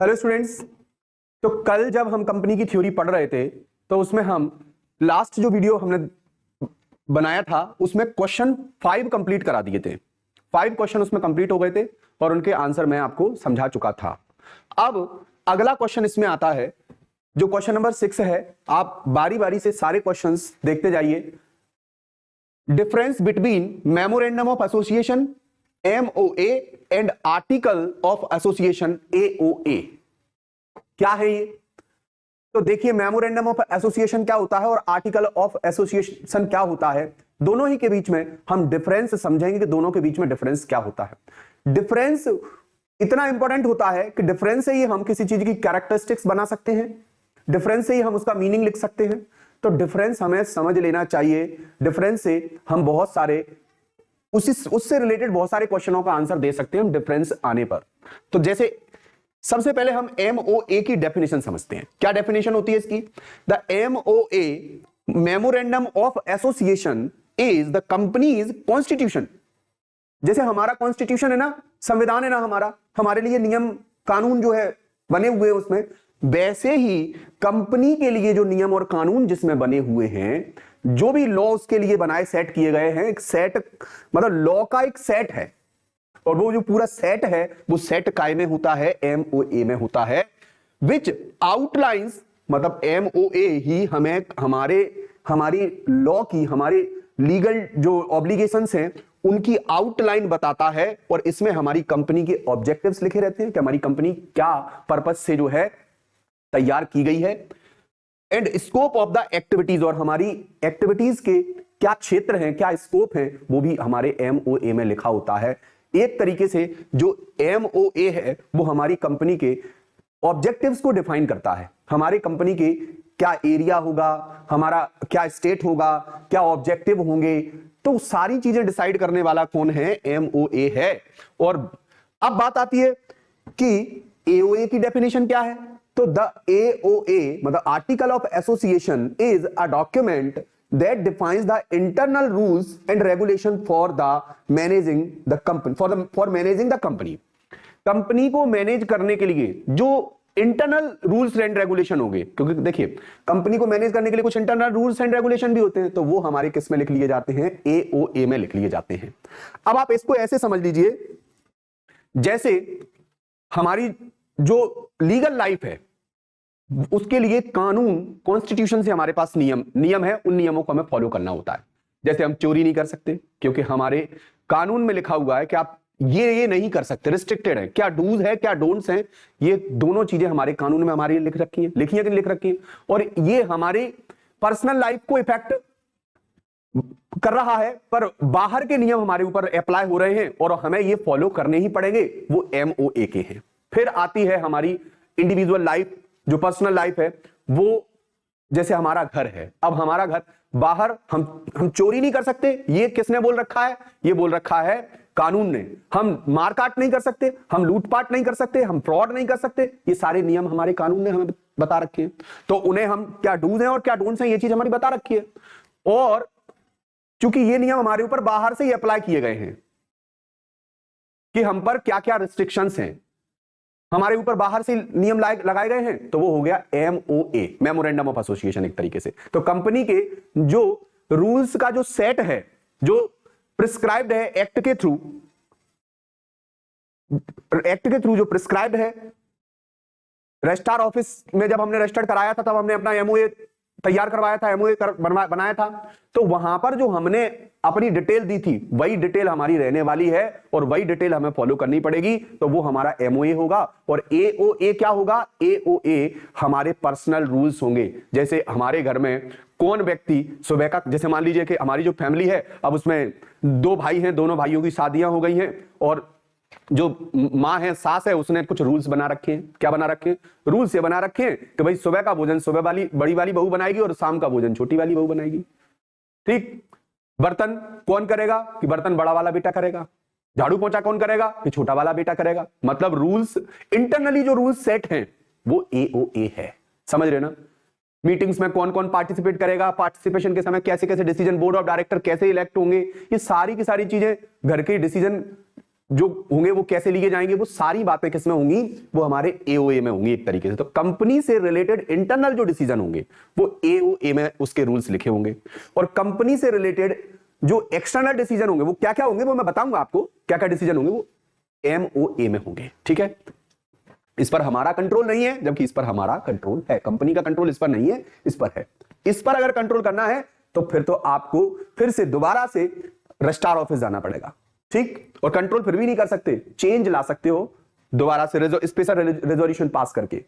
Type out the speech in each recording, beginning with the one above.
Hello students. तो कल जब हम कंपनी की थ्योरी पढ़ रहे थे तो उसमें हम लास्ट जो वीडियो हमने बनाया था उसमें क्वेश्चन 5 कंप्लीट करा दिए थे। 5 क्वेश्चन उसमें कंप्लीट हो गए थे और उनके आंसर मैं आपको समझा चुका था। अब अगला क्वेश्चन इसमें आता है जो क्वेश्चन नंबर 6 है। आप बारी बारी से सारे क्वेश्चंस देखते जाइए। Difference between memorandum of association MOA and article of association AOA क्या है ये? तो देखिए, मेमोरेंडम ऑफ एसोसिएशन क्या होता है और आर्टिकल ऑफ एसोसिएशन क्या होता है। दोनों ही के बीच में हम डिफरेंस समझेंगे कि दोनों के बीच में डिफरेंस क्या होता है। डिफरेंस इतना इंपॉर्टेंट होता है कि डिफरेंस से ही हम किसी चीज की कैरेक्टरिस्टिक्स बना सकते हैं, डिफरेंस से ही हम उसका मीनिंग लिख सकते हैं। तो डिफरेंस हमें समझ लेना चाहिए। डिफरेंस से हम बहुत सारे उससे रिलेटेड बहुत सारे क्वेश्चनों का आंसर दे सकते हैं हम डिफरेंस आने पर। तो जैसे सबसे पहले हम MOA की डेफिनेशन समझते हैं। क्या डेफिनेशन होती है इसकी? The MOA memorandum of association is the companies constitution. जैसे हमारा कॉन्स्टिट्यूशन है ना, संविधान है ना हमारा, हमारे लिए नियम कानून जो है बने हुए हैं उसमें, वैसे ही कंपनी के लिए जो नियम और कानून जिसमें बने हुए हैं, जो भी लॉ उसके लिए बनाए सेट किए गए हैं, एक सेट मतलब लॉ का एक सेट है और वो जो पूरा सेट है वो सेट काय में होता है? MOA में होता है। विच आउटलाइंस मतलब MOA ही हमें हमारी लॉ की, हमारे लीगल जो ऑब्लिगेशंस हैं उनकी आउटलाइन बताता है। और इसमें हमारी कंपनी के ऑब्जेक्टिव्स लिखे रहते हैं कि हमारी कंपनी क्या पर्पस से जो है तैयार की गई है, and scope of the activities, और हमारी एक्टिविटीज के क्या क्षेत्र हैं, क्या स्कोप है, वो भी हमारे MOA में लिखा होता है। एक तरीके से जो MOA है वो हमारी कंपनी के ऑब्जेक्टिव्स को डिफाइन करता है। हमारी कंपनी के क्या एरिया होगा, हमारा क्या स्टेट होगा, क्या ऑब्जेक्टिव होंगे, तो सारी चीजें डिसाइड करने वाला कौन है? MOA है। और अब बात आती है कि AOA की डेफिनेशन क्या है। तो द AOA मतलब article of association is a document that defines the internal rules and regulation for the managing the company for managing the company। Company को मैनेज करने के लिए जो इंटरनल रूल्स एंड रेगुलेशन होंगे, क्योंकि देखिए कंपनी को मैनेज करने के लिए कुछ इंटरनल रूल्स एंड रेगुलेशन भी होते हैं, तो वो हमारे किस में लिख लिए जाते हैं? AOA में लिख लिए जाते हैं। अब आप इसको ऐसे समझ लीजिए जैसे हमारी जो लीगल लाइफ है उसके लिए कानून, कॉन्स्टिट्यूशन से हमारे पास नियम है, उन नियमों को हमें फॉलो करना होता है। जैसे हम चोरी नहीं कर सकते क्योंकि हमारे कानून में लिखा हुआ है कि आप ये नहीं कर सकते, रिस्ट्रिक्टेड है। क्या डूज है, क्या डोंट्स हैं, ये दोनों चीजें हमारे कानून में हमारी लिख रखी है, लिखी है कि नहीं लिख रखी है। और ये हमारे पर्सनल लाइफ को इफेक्ट कर रहा है, पर बाहर के नियम हमारे ऊपर अप्लाई हो रहे हैं और हमें ये फॉलो करने ही पड़ेंगे, वो MOA के हैं। फिर आती है हमारी इंडिविजुअल लाइफ, जो पर्सनल लाइफ है। वो जैसे हमारा घर है, अब हमारा घर बाहर हम चोरी नहीं कर सकते, ये किसने बोल रखा है? ये बोल रखा है कानून ने। हम मारकाट नहीं कर सकते, हम लूटपाट नहीं कर सकते, हम फ्रॉड नहीं कर सकते, ये सारे नियम हमारे कानून ने हमें बता रखे हैं। तो उन्हें हम क्या डूज हैं और क्या डोंट्स हैं, ये चीज हमारी बता रखी है। और चूंकि ये नियम हमारे ऊपर बाहर से ही अप्लाई किए गए हैं कि हम पर क्या क्या रिस्ट्रिक्शंस हैं, हमारे ऊपर बाहर से नियम लगाए गए हैं, तो वो हो गया MOA, मेमोरेंडम ऑफ एसोसिएशन एक तरीके से। तो कंपनी के जो रूल्स का जो सेट है, जो प्रिस्क्राइब्ड है एक्ट के थ्रू जो प्रिस्क्राइब्ड है, रजिस्ट्रार ऑफिस में जब हमने रजिस्टर्ड कराया था तब हमने अपना MOA तैयार करवाया था, MOA बनाया था। तो वहां पर जो हमने अपनी डिटेल दी थी वही डिटेल हमारी रहने वाली है और वही डिटेल हमें फॉलो करनी पड़ेगी, तो वो हमारा MOA होगा। और AOA क्या होगा? AOA हमारे पर्सनल रूल्स होंगे। जैसे हमारे घर में कौन व्यक्ति सुबह का, जैसे मान लीजिए कि हमारी जो फैमिली है, अब उसमें 2 भाई हैं, दोनों भाइयों की शादियां हो गई हैं और जो माँ है, सास है, उसने कुछ रूल्स बना रखे हैं। क्या बना रखे हैं? रूल्स ये बना रखे हैं कि भाई सुबह का भोजन सुबह वाली बड़ी वाली बहू बनाएगी और शाम का भोजन छोटी वाली बहू बनाएगी। ठीक। बर्तन कौन करेगा? कि बर्तन बड़ा वाला बेटा करेगा। झाड़ू पोंछा कौन करेगा? कि छोटा वाला बेटा करेगा। मतलब रूल्स, इंटरनली जो रूल्स सेट हैं वो AOA है। समझ रहे ना? मीटिंग्स में कौन कौन पार्टिसिपेट करेगा, पार्टिसिपेशन के समय कैसे कैसे डिसीजन, बोर्ड ऑफ डायरेक्टर कैसे इलेक्ट होंगे, ये सारी की सारी चीजें घर के डिसीजन जो होंगे वो कैसे लिए जाएंगे, वो सारी बातें किसमें होंगी, वो हमारे एओए में होंगी एक तरीके से। तो कंपनी से रिलेटेड इंटरनल जो डिसीजन होंगे वो एओए में उसके रूल्स लिखे होंगे, और कंपनी से रिलेटेड जो एक्सटर्नल डिसीजन होंगे वो क्या क्या होंगे वो मैं बताऊंगा आपको, क्या क्या डिसीजन होंगे वो एमओए में होंगे। ठीक है, इस पर हमारा कंट्रोल नहीं है, जबकि इस पर हमारा कंट्रोल है। कंपनी का कंट्रोल इस पर नहीं है, इस पर है। इस पर अगर कंट्रोल करना है तो फिर तो आपको फिर से दोबारा से रजिस्ट्रार ऑफिस जाना पड़ेगा। ठीक, और कंट्रोल फिर भी नहीं कर सकते, चेंज ला सकते हो दोबारा से स्पेशल रेजोल्यूशन पास करके।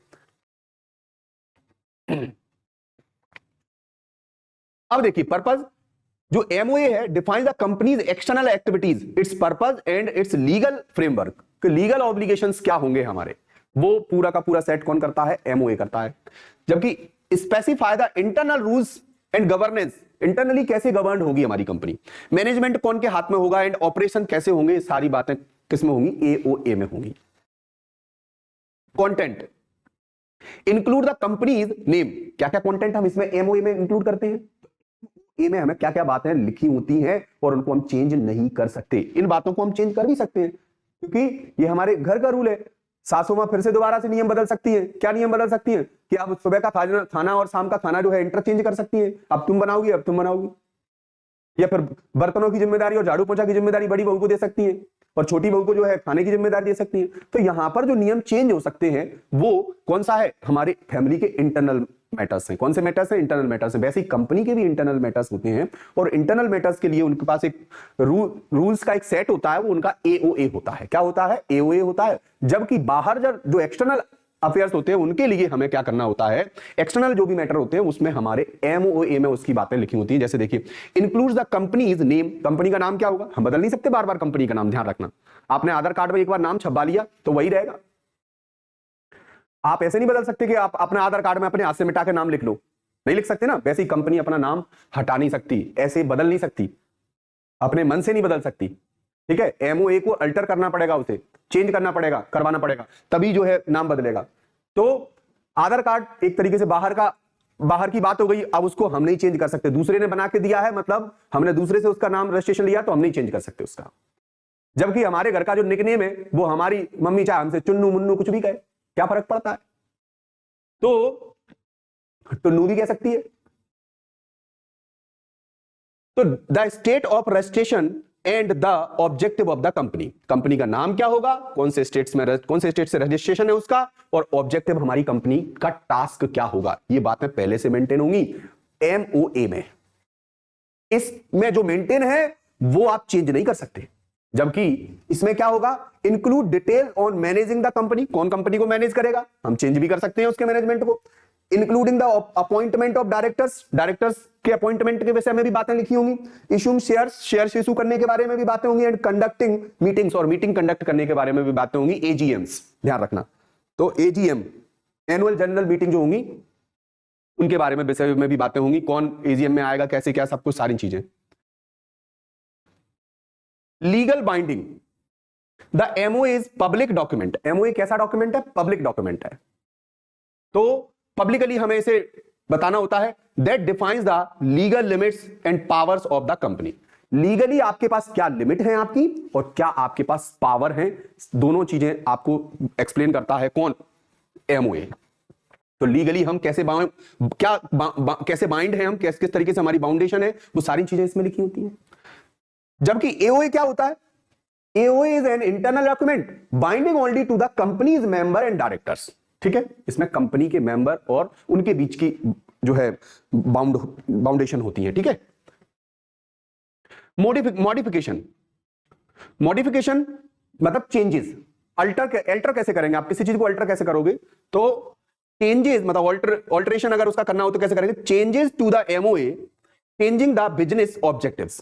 अब देखिए पर्पज, जो एमओए है define the companies external activities, it's purpose and it's legal framework. Legal obligations क्या होंगे हमारे, वो पूरा का पूरा सेट कौन करता है, एमओए करता है। जबकि specify the internal rules and governance, internally कैसे गवर्न होगी हमारी कंपनी, मैनेजमेंट कौन के हाथ में होगा, एंड ऑपरेशन कैसे होंगे, सारी बातें किसमें होंगी, एओए में होंगी। Content, include the companies name, क्या क्या कंटेंट हम इसमें एमओए में इंक्लूड करते हैं, ए में हमें क्या क्या बातें लिखी होती हैं और उनको हम चेंज नहीं कर सकते। इन बातों को हम चेंज कर भी सकते हैं क्योंकि ये हमारे घर का रूल है। सासू मां फिर से दोबारा से नियम बदल सकती है। क्या नियम बदल सकती है कि अब सुबह का खाना और शाम का खाना जो है इंटरचेंज कर सकती है, अब तुम बनाओगी अब तुम बनाओगी, या फिर बर्तनों की जिम्मेदारी और झाड़ू पोछा की जिम्मेदारी बड़ी बहू को दे सकती है और छोटी बहू को जो है खाने की जिम्मेदारी दे सकती है। तो यहां पर जो नियम चेंज हो सकते हैं वो कौन सा है, हमारे फैमिली के इंटरनल मैटर्स हैं। कौन से मैटर्स हैं, इंटरनल मैटर्स हैं। वैसे ही कंपनी के भी इंटरनल मैटर्स होते हैं और इंटरनल मैटर्स के लिए उनके पास एक रूल्स का एक सेट होता है, वो उनका एओए होता है। क्या होता है, एओए होता है। जबकि बाहर जो एक्सटर्नल अफेयर्स होते हैं उनके लिए हमें क्या करना होता है, एक्सटर्नल जो भी मैटर होते हैं उसमें हमारे एमओए में उसकी बातें लिखी होती हैं। जैसे देखिए, includes the companies name, company का नाम क्या होगा, हम बदल नहीं सकते बार बार कंपनी का नाम, ध्यान रखना। आपने आधार कार्ड में एक बार नाम छपवा लिया तो वही रहेगा। आप ऐसे नहीं बदल सकते कि आप अपने आधार कार्ड में अपने हाथ से मिटा के नाम लिख लो, नहीं लिख सकते ना। वैसे ही कंपनी अपना नाम हटा नहीं सकती, ऐसे बदल नहीं सकती, अपने मन से नहीं बदल सकती। ठीक है, एमओए को अल्टर करना पड़ेगा, उसे चेंज करना पड़ेगा, करवाना पड़ेगा, तभी जो है नाम बदलेगा। तो आधार कार्ड एक तरीके से बाहर की बात हो गई, अब उसको हम नहीं चेंज कर सकते। दूसरे ने बना के दिया है, मतलब हमने दूसरे से उसका नाम रजिस्ट्रेशन लिया तो हम नहीं चेंज कर सकते उसका। जबकि हमारे घर का जो निकनेम है वो हमारी मम्मी चाहे हमसे चुन्नू मुन्नू कुछ भी कहे, क्या फर्क पड़ता है। तो टुन्नू भी कह सकती है। तो the state of registration and the objective of the company, company का नाम क्या होगा, कौन से स्टेट से रजिस्ट्रेशन है उसका, और ऑब्जेक्टिव हमारी कंपनी का टास्क क्या होगा, ये बातें पहले से मेंटेन होंगी एमओए में। इसमें जो मेंटेन है वो आप चेंज नहीं कर सकते। जबकि इसमें क्या होगा, include detail on managing the company, कौन कंपनी को मैनेज करेगा, हम चेंज भी कर सकते हैं उसके मैनेजमेंट को। Including the appointment of directors, directors के अपॉइंटमेंट के विषय में भी बातें लिखी होंगी। इशूइंग शेयर्स इशू करने के बारे में भी बातें होंगी। एंड कंडक्टिंग मीटिंग्स, और मीटिंग कंडक्ट करने के बारे में भी बातें होंगी। एजीएम्स, ध्यान रखना। तो एजीएम, एनुअल जनरल मीटिंग जो होंगी उनके बारे में विषय में भी बातें होंगी। कौन एजीएम में आएगा, कैसे क्या, सब कुछ सारी चीजें। Legal binding, the MOA is public document. MOA कैसा डॉक्यूमेंट है, पब्लिक डॉक्यूमेंट है। तो पब्लिकली हमें इसे बताना होता है। That defines the legal limits and powers of the company, legally आपके पास क्या लिमिट है आपकी और क्या आपके पास पावर है, दोनों चीजें आपको एक्सप्लेन करता है कौन, एमओए। तो लीगली हम कैसे कैसे बाइंड है, हम किस तरीके से हमारी बाउंडेशन है, वो सारी चीजें इसमें लिखी होती हैं। जबकि एओए क्या होता है, AOA is an internal document binding only to the company's members and directors. ठीक है, इसमें कंपनी के मेंबर और उनके बीच की जो है बाउंडेशन होती है। ठीक है, मॉडिफिकेशन मतलब चेंजेस। अल्टर कैसे करेंगे, आप किसी चीज को अल्टर कैसे करोगे, तो चेंजेस मतलब ऑल्टरेशन अगर उसका करना हो तो कैसे करेंगे, changes to the MOA, changing the business objectives.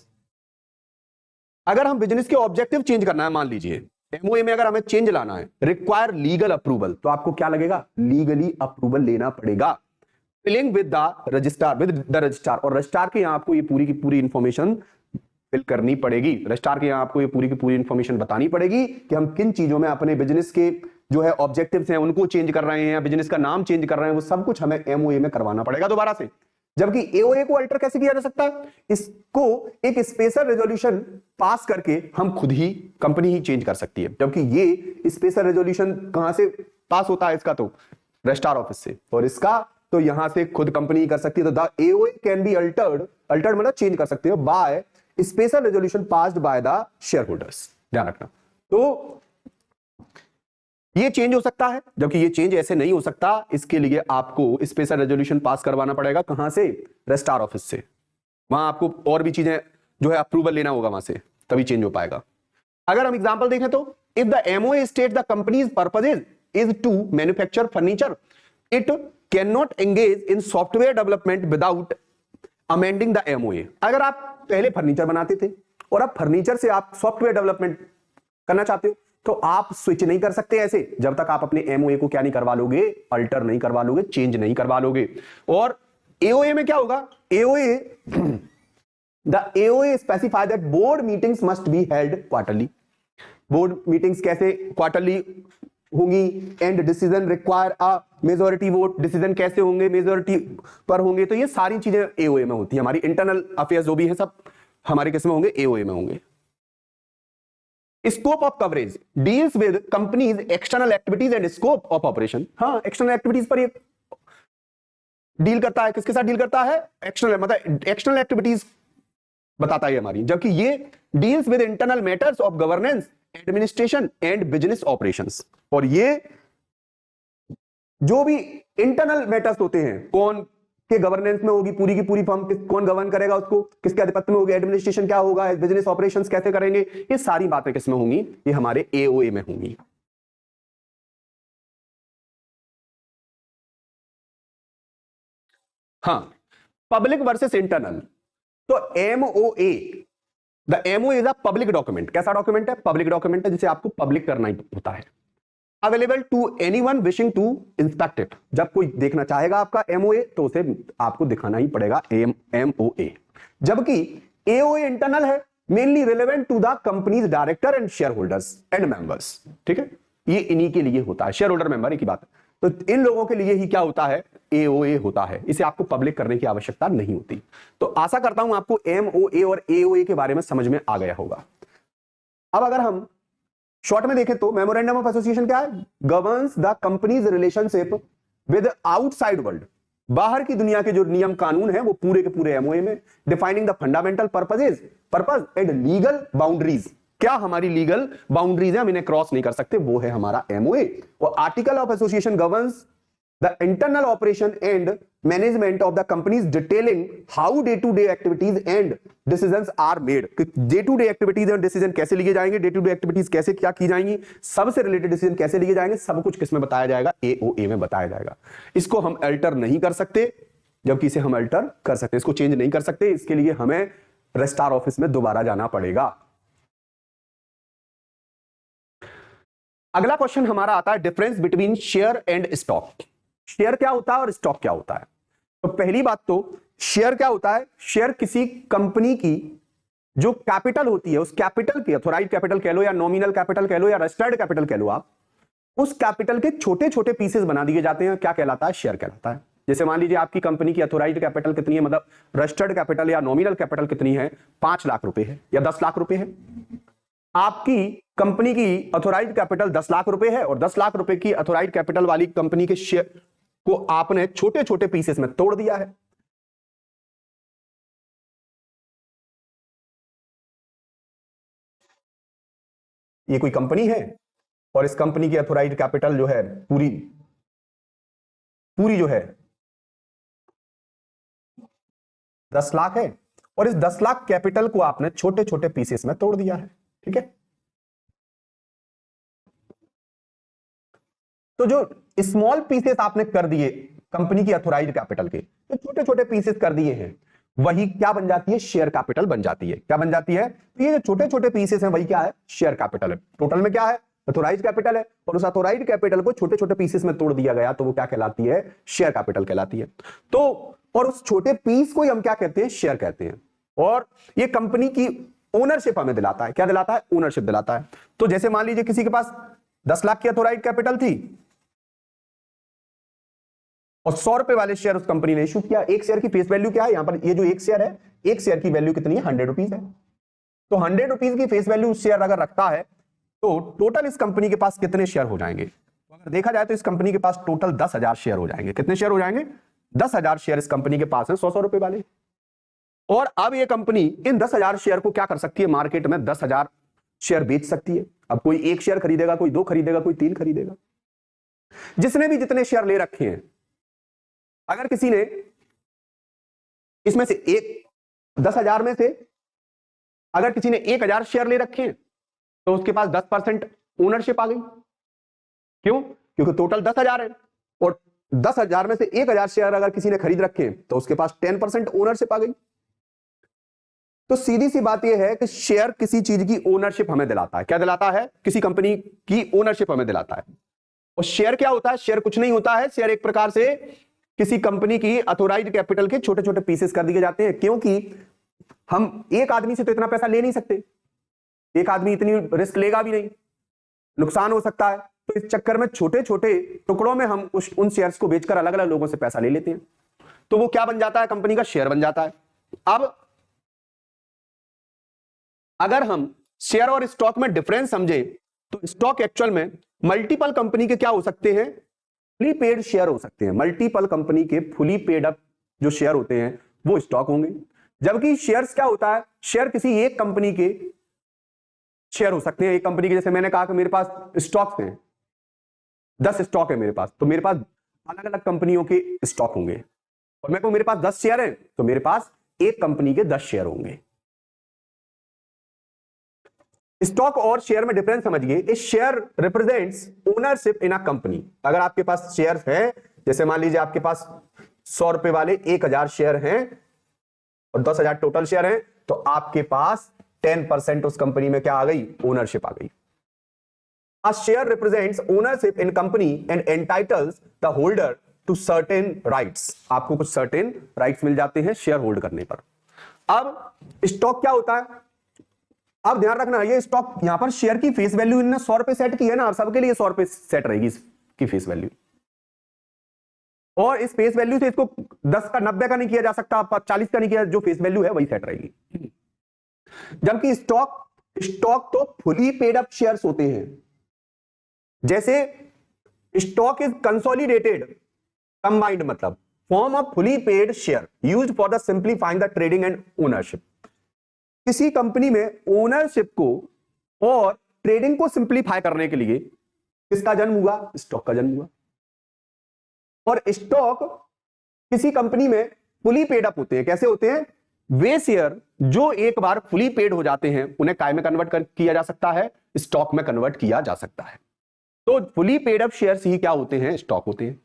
अगर हम बिजनेस के ऑब्जेक्टिव चेंज करना है, मान लीजिए एमओए में अगर हमें चेंज लाना है, रिक्वायर लीगल अप्रूवल, तो आपको क्या लगेगा, लीगली अप्रूवल लेना पड़ेगा। फिलिंग विद द रजिस्ट्रार, और रजिस्ट्रार के यहां आपको ये पूरी की पूरी इंफॉर्मेशन फिल करनी पड़ेगी। रजिस्ट्रार के यहां आपको ये पूरी की पूरी इंफॉर्मेशन बतानी पड़ेगी कि हम किन चीजों में अपने बिजनेस के जो है ऑब्जेक्टिव्स हैं उनको चेंज कर रहे हैं, बिजनेस का नाम चेंज कर रहे हैं, वो सब कुछ हमें एमओए में करवाना पड़ेगा दोबारा से। जबकि एओए को अल्टर कैसे किया जा सकता है, इसको एक स्पेशल रेजोल्यूशन पास करके हम खुद ही कंपनी ही चेंज कर सकती है। जबकि ये स्पेशल रेजोल्यूशन कहां से पास होता है, इसका तो रजिस्ट्रार ऑफिस से, और इसका तो यहां से खुद कंपनी कर सकती है। तो the AOA can be altered, Altered मतलब चेंज कर सकते हो, by special resolution passed by the share holders, ध्यान रखना। तो ये चेंज हो सकता है, जबकि ये चेंज ऐसे नहीं हो सकता, इसके लिए आपको स्पेशल रेजोल्यूशन पास करवाना पड़ेगा। कहां से, रजिस्ट्रार ऑफिस से। वहां आपको और भी चीजें जो है अप्रूवल लेना होगा वहां से, तभी चेंज हो पाएगा। अगर हम एग्जांपल देखें तो if the MOA state the company's purposes is to manufacture furniture, it can not engage in software development without amending the MOA. अगर आप पहले फर्नीचर बनाते थे और अब फर्नीचर से आप सॉफ्टवेयर डेवलपमेंट करना चाहते हो, तो आप स्विच नहीं कर सकते ऐसे, जब तक आप अपने एमओए को क्या नहीं करवा लोगे, अल्टर नहीं करवा लोगे, चेंज नहीं करवा लोगे। और एओए में क्या होगा, AOA the AOA specify that board meetings must be held quarterly. Board meetings कैसे क्वार्टरली होंगी, and decision require a majority vote, decision कैसे होंगे, मेजोरिटी पर होंगे। तो ये सारी चीजें एओए में होती है। हमारी इंटरनल अफेयर्स जो भी है सब हमारे किस में होंगे, एओए में होंगे। Scope of coverage deals with companies external activities and scope of operation. हाँ, एक्सटर्नल एक्टिविटीज पर ये डील करता है। किसके साथ डील करता है, एक्सटर्नल, मतलब एक्सटर्नल एक्टिविटीज बताता है हमारी। जबकि ये deals with internal matters of governance, administration and business operations. और ये जो भी इंटरनल मैटर्स होते हैं, कौन के गवर्नेंस में होगी पूरी की पूरी फर्म, कौन गवर्न करेगा उसको, किसके आधिपत्य में होगी, एडमिनिस्ट्रेशन क्या होगा, बिजनेस ऑपरेशंस कैसे करेंगे, ये सारी बातें किसमें होंगी, ये हमारे एओए में होंगी। हाँ, पब्लिक वर्सेस इंटरनल। तो MOA, the MOA is a public document. कैसा डॉक्यूमेंट है, पब्लिक डॉक्यूमेंट है, जिसे आपको पब्लिक करना ही होता है। Available to anyone wishing to inspect it. जब कोई देखना चाहेगा आपका एमओए, तो उसे आपको दिखाना ही पड़ेगा एमओए। जबकि एओए इंटरनल है, mainly relevant to the company's director and shareholders and members. ठीक है, ये इन्हीं के लिए होता है, शेयर होल्डर मेंबर एक ही बात है। तो इन लोगों के लिए ही क्या होता है, एओए होता है। इसे आपको पब्लिक करने की आवश्यकता नहीं होती। तो आशा करता हूं आपको एमओए और एओए के बारे में समझ में आ गया होगा। अब अगर हम शॉर्ट में देखें तो मेमोरेंडम ऑफ एसोसिएशन क्या है, governs the companies relationship with outside world. बाहर की दुनिया के जो नियम कानून है वो पूरे के पूरे एमओए में। Defining the fundamental purpose and legal boundaries. क्या हमारी लीगल बाउंड्रीज है, हम इन्हें क्रॉस नहीं कर सकते, वो है हमारा एमओए। और article of association governs the internal operation and management of the company's, detailing how day to day activities and decisions are made. Day to day activities and decision कैसे लिए जाएंगे, डे टू डे एक्टिविटीज कैसे क्या की जाएंगी, सबसे related decision कैसे लिए जाएंगे, सब कुछ किसमें बताया जाएगा, एओए में बताया जाएगा। इसको हम अल्टर नहीं कर सकते, जबकि इसे हम अल्टर कर सकते, इसको चेंज नहीं कर सकते। इसके लिए हमें रजिस्ट्रार ऑफिस में दोबारा जाना पड़ेगा। अगला क्वेश्चन हमारा आता है, difference between share and stock. Share क्या होता है और स्टॉक क्या होता है। तो पहली बात तो शेयर क्या होता है, शेयर किसी कंपनी की जो कैपिटल होती है, उस कैपिटल की अथोराइज कैपिटल कह लो या नॉमिनल कैपिटल कह लो या रजिस्टर्ड कैपिटल कह लो, आप उस कैपिटल के छोटे छोटे पीसेस बना दिए जाते हैं, क्या कहलाता है, शेयर कहलाता है। जैसे मान लीजिए आपकी कंपनी की अथोराइज कैपिटल कितनी है, मतलब रजिस्टर्ड कैपिटल या नॉमिनल कैपिटल कितनी है, 5 लाख रुपए है या 10 लाख रुपए है। आपकी कंपनी की अथोराइज कैपिटल 10 लाख रुपए है और 10 लाख रुपए की अथोराइज कैपिटल वाली कंपनी के शेयर को आपने छोटे छोटे पीसेस में तोड़ दिया है। ये कोई कंपनी है और इस कंपनी की अथोराइज कैपिटल जो है पूरी पूरी जो है 10 लाख है, और इस 10 लाख कैपिटल को आपने छोटे छोटे पीसेस में तोड़ दिया है। ठीक है, तो जो स्मॉल पीसेस आपने कर दिए कंपनी की अथोराइज कैपिटल के, तो छोटे छोटे पीसेस कर दिए हैं, वही क्या बन जाती है, शेयर कैपिटल बन जाती है। क्या बन जाती है, तो ये जो छोटे छोटे पीसेस हैं वही क्या है, शेयर कैपिटल है। टोटल में क्या है, अथोराइज कैपिटल है, और उस अथोराइज कैपिटल को छोटे छोटे पीसेस में तोड़ दिया गया, तो वो क्या कहलाती है, शेयर कैपिटल कहलाती है। तो और उस छोटे पीस को ही हम क्या कहते हैं, शेयर कहते हैं। और ये कंपनी की ओनरशिप हमें दिलाता है, क्या दिलाता है, ओनरशिप दिलाता है। तो जैसे मान लीजिए किसी के पास 10 लाख की अथोराइज कैपिटल थी, और 100 रुपए वाले शेयर उस कंपनी ने इशू किया। एक शेयर की फेस वैल्यू क्या है यहां पर, ये जो एक शेयर है, एक शेयर की वैल्यू कितनी है, 100 रुपीज है। तो 100 रुपीज की फेस वैल्यू शेयर अगर रखता है तो टोटल इस कंपनी के पास कितने शेयर हो जाएंगे, अगर देखा जाए तो इस कंपनी के पास टोटल 10,000 शेयर हो जाएंगे। कितने शेयर हो जाएंगे, 10,000 शेयर इस कंपनी के पास है 100 रुपए वाले। और अब ये कंपनी इन 10,000 शेयर को क्या कर सकती है, मार्केट में 10,000 शेयर बेच सकती है। अब कोई एक शेयर खरीदेगा, कोई दो खरीदेगा, कोई तीन खरीदेगा। जिसने भी जितने शेयर ले रखे हैं, अगर किसी ने इसमें से एक 10,000 में से अगर किसी ने 1,000 शेयर ले रखे हैं तो उसके पास 10% ओनरशिप आ गई। क्यों, क्योंकि टोटल 10,000 है और 10,000 में से 1,000 शेयर अगर किसी ने खरीद रखे हैं तो उसके पास 10% ओनरशिप आ गई। तो सीधी सी बात यह है कि शेयर किसी चीज की ओनरशिप हमें दिलाता है। क्या दिलाता है, किसी कंपनी की ओनरशिप हमें दिलाता है। और शेयर क्या होता है, शेयर कुछ नहीं होता है, शेयर एक प्रकार से किसी कंपनी की अथोराइज्ड कैपिटल के छोटे छोटे पीसेस कर दिए जाते हैं। क्योंकि हम एक आदमी से तो इतना पैसा ले नहीं सकते, एक आदमी इतनी रिस्क लेगा भी नहीं, नुकसान हो सकता है। तो इस चक्कर में छोटे छोटे टुकड़ों में हम उन शेयर्स को बेचकर अलग अलग लोगों से पैसा ले लेते हैं। तो वो क्या बन जाता है, कंपनी का शेयर बन जाता है। अब अगर हम शेयर और स्टॉक में डिफरेंस समझे तो स्टॉक एक्चुअल में मल्टीपल कंपनी के क्या हो सकते हैं, फुली पेड शेयर हो सकते हैं। मल्टीपल कंपनी के फुली पेड अप जो शेयर होते हैं वो स्टॉक होंगे। जबकि शेयर्स क्या होता है, शेयर किसी एक कंपनी के शेयर हो सकते हैं। एक कंपनी के, जैसे मैंने कहा कि मेरे पास स्टॉक्स हैं, 10 स्टॉक है मेरे पास, तो मेरे पास अलग अलग कंपनियों के स्टॉक होंगे। और मेरे को, मेरे पास 10 शेयर है तो मेरे पास एक कंपनी के 10 शेयर होंगे। स्टॉक और शेयर में डिफरेंस समझिए। A share represents ownership in a company. अगर आपके पास शेयर है, जैसे मान लीजिए आपके पास 100 रुपए वाले 1,000 शेयर हैं और 10,000 टोटल शेयर हैं, तो आपके पास 10% उस कंपनी में क्या आ गई, ओनरशिप आ गई। A share represents ownership in company and entitles the holder to certain rights. आपको कुछ certain rights मिल जाते हैं शेयर होल्ड करने पर। अब स्टॉक क्या होता है, अब ध्यान रखना, ये स्टॉक यहां पर शेयर की फेस वैल्यू इन्होंने 100 रुपए सेट की है ना, सबके लिए 100 रुपए सेट रहेगी इसकी फेस वैल्यू। और इस फेस वैल्यू से इसको 10 का 90 का नहीं किया जा सकता, 40 का नहीं किया, जो फेस वैल्यू है वही सेट रहेगी। जबकि स्टॉक तो फुली पेड अप शेयर्स होते हैं। जैसे स्टॉक इज कंसोलिडेटेड कंबाइंड, मतलब form of fully paid share used for the simplifying the trading and ownership. किसी कंपनी में ओनरशिप को और ट्रेडिंग को सिंप्लीफाई करने के लिए किसका जन्म हुआ, स्टॉक का जन्म हुआ। और स्टॉक किसी कंपनी में फुली पेड अप होते हैं। कैसे होते हैं, वे शेयर जो एक बार फुली पेड हो जाते हैं उन्हें काय में कन्वर्ट किया जा सकता है, स्टॉक में कन्वर्ट किया जा सकता है। तो फुली पेड अप शेयर्स ही क्या होते हैं, स्टॉक होते हैं।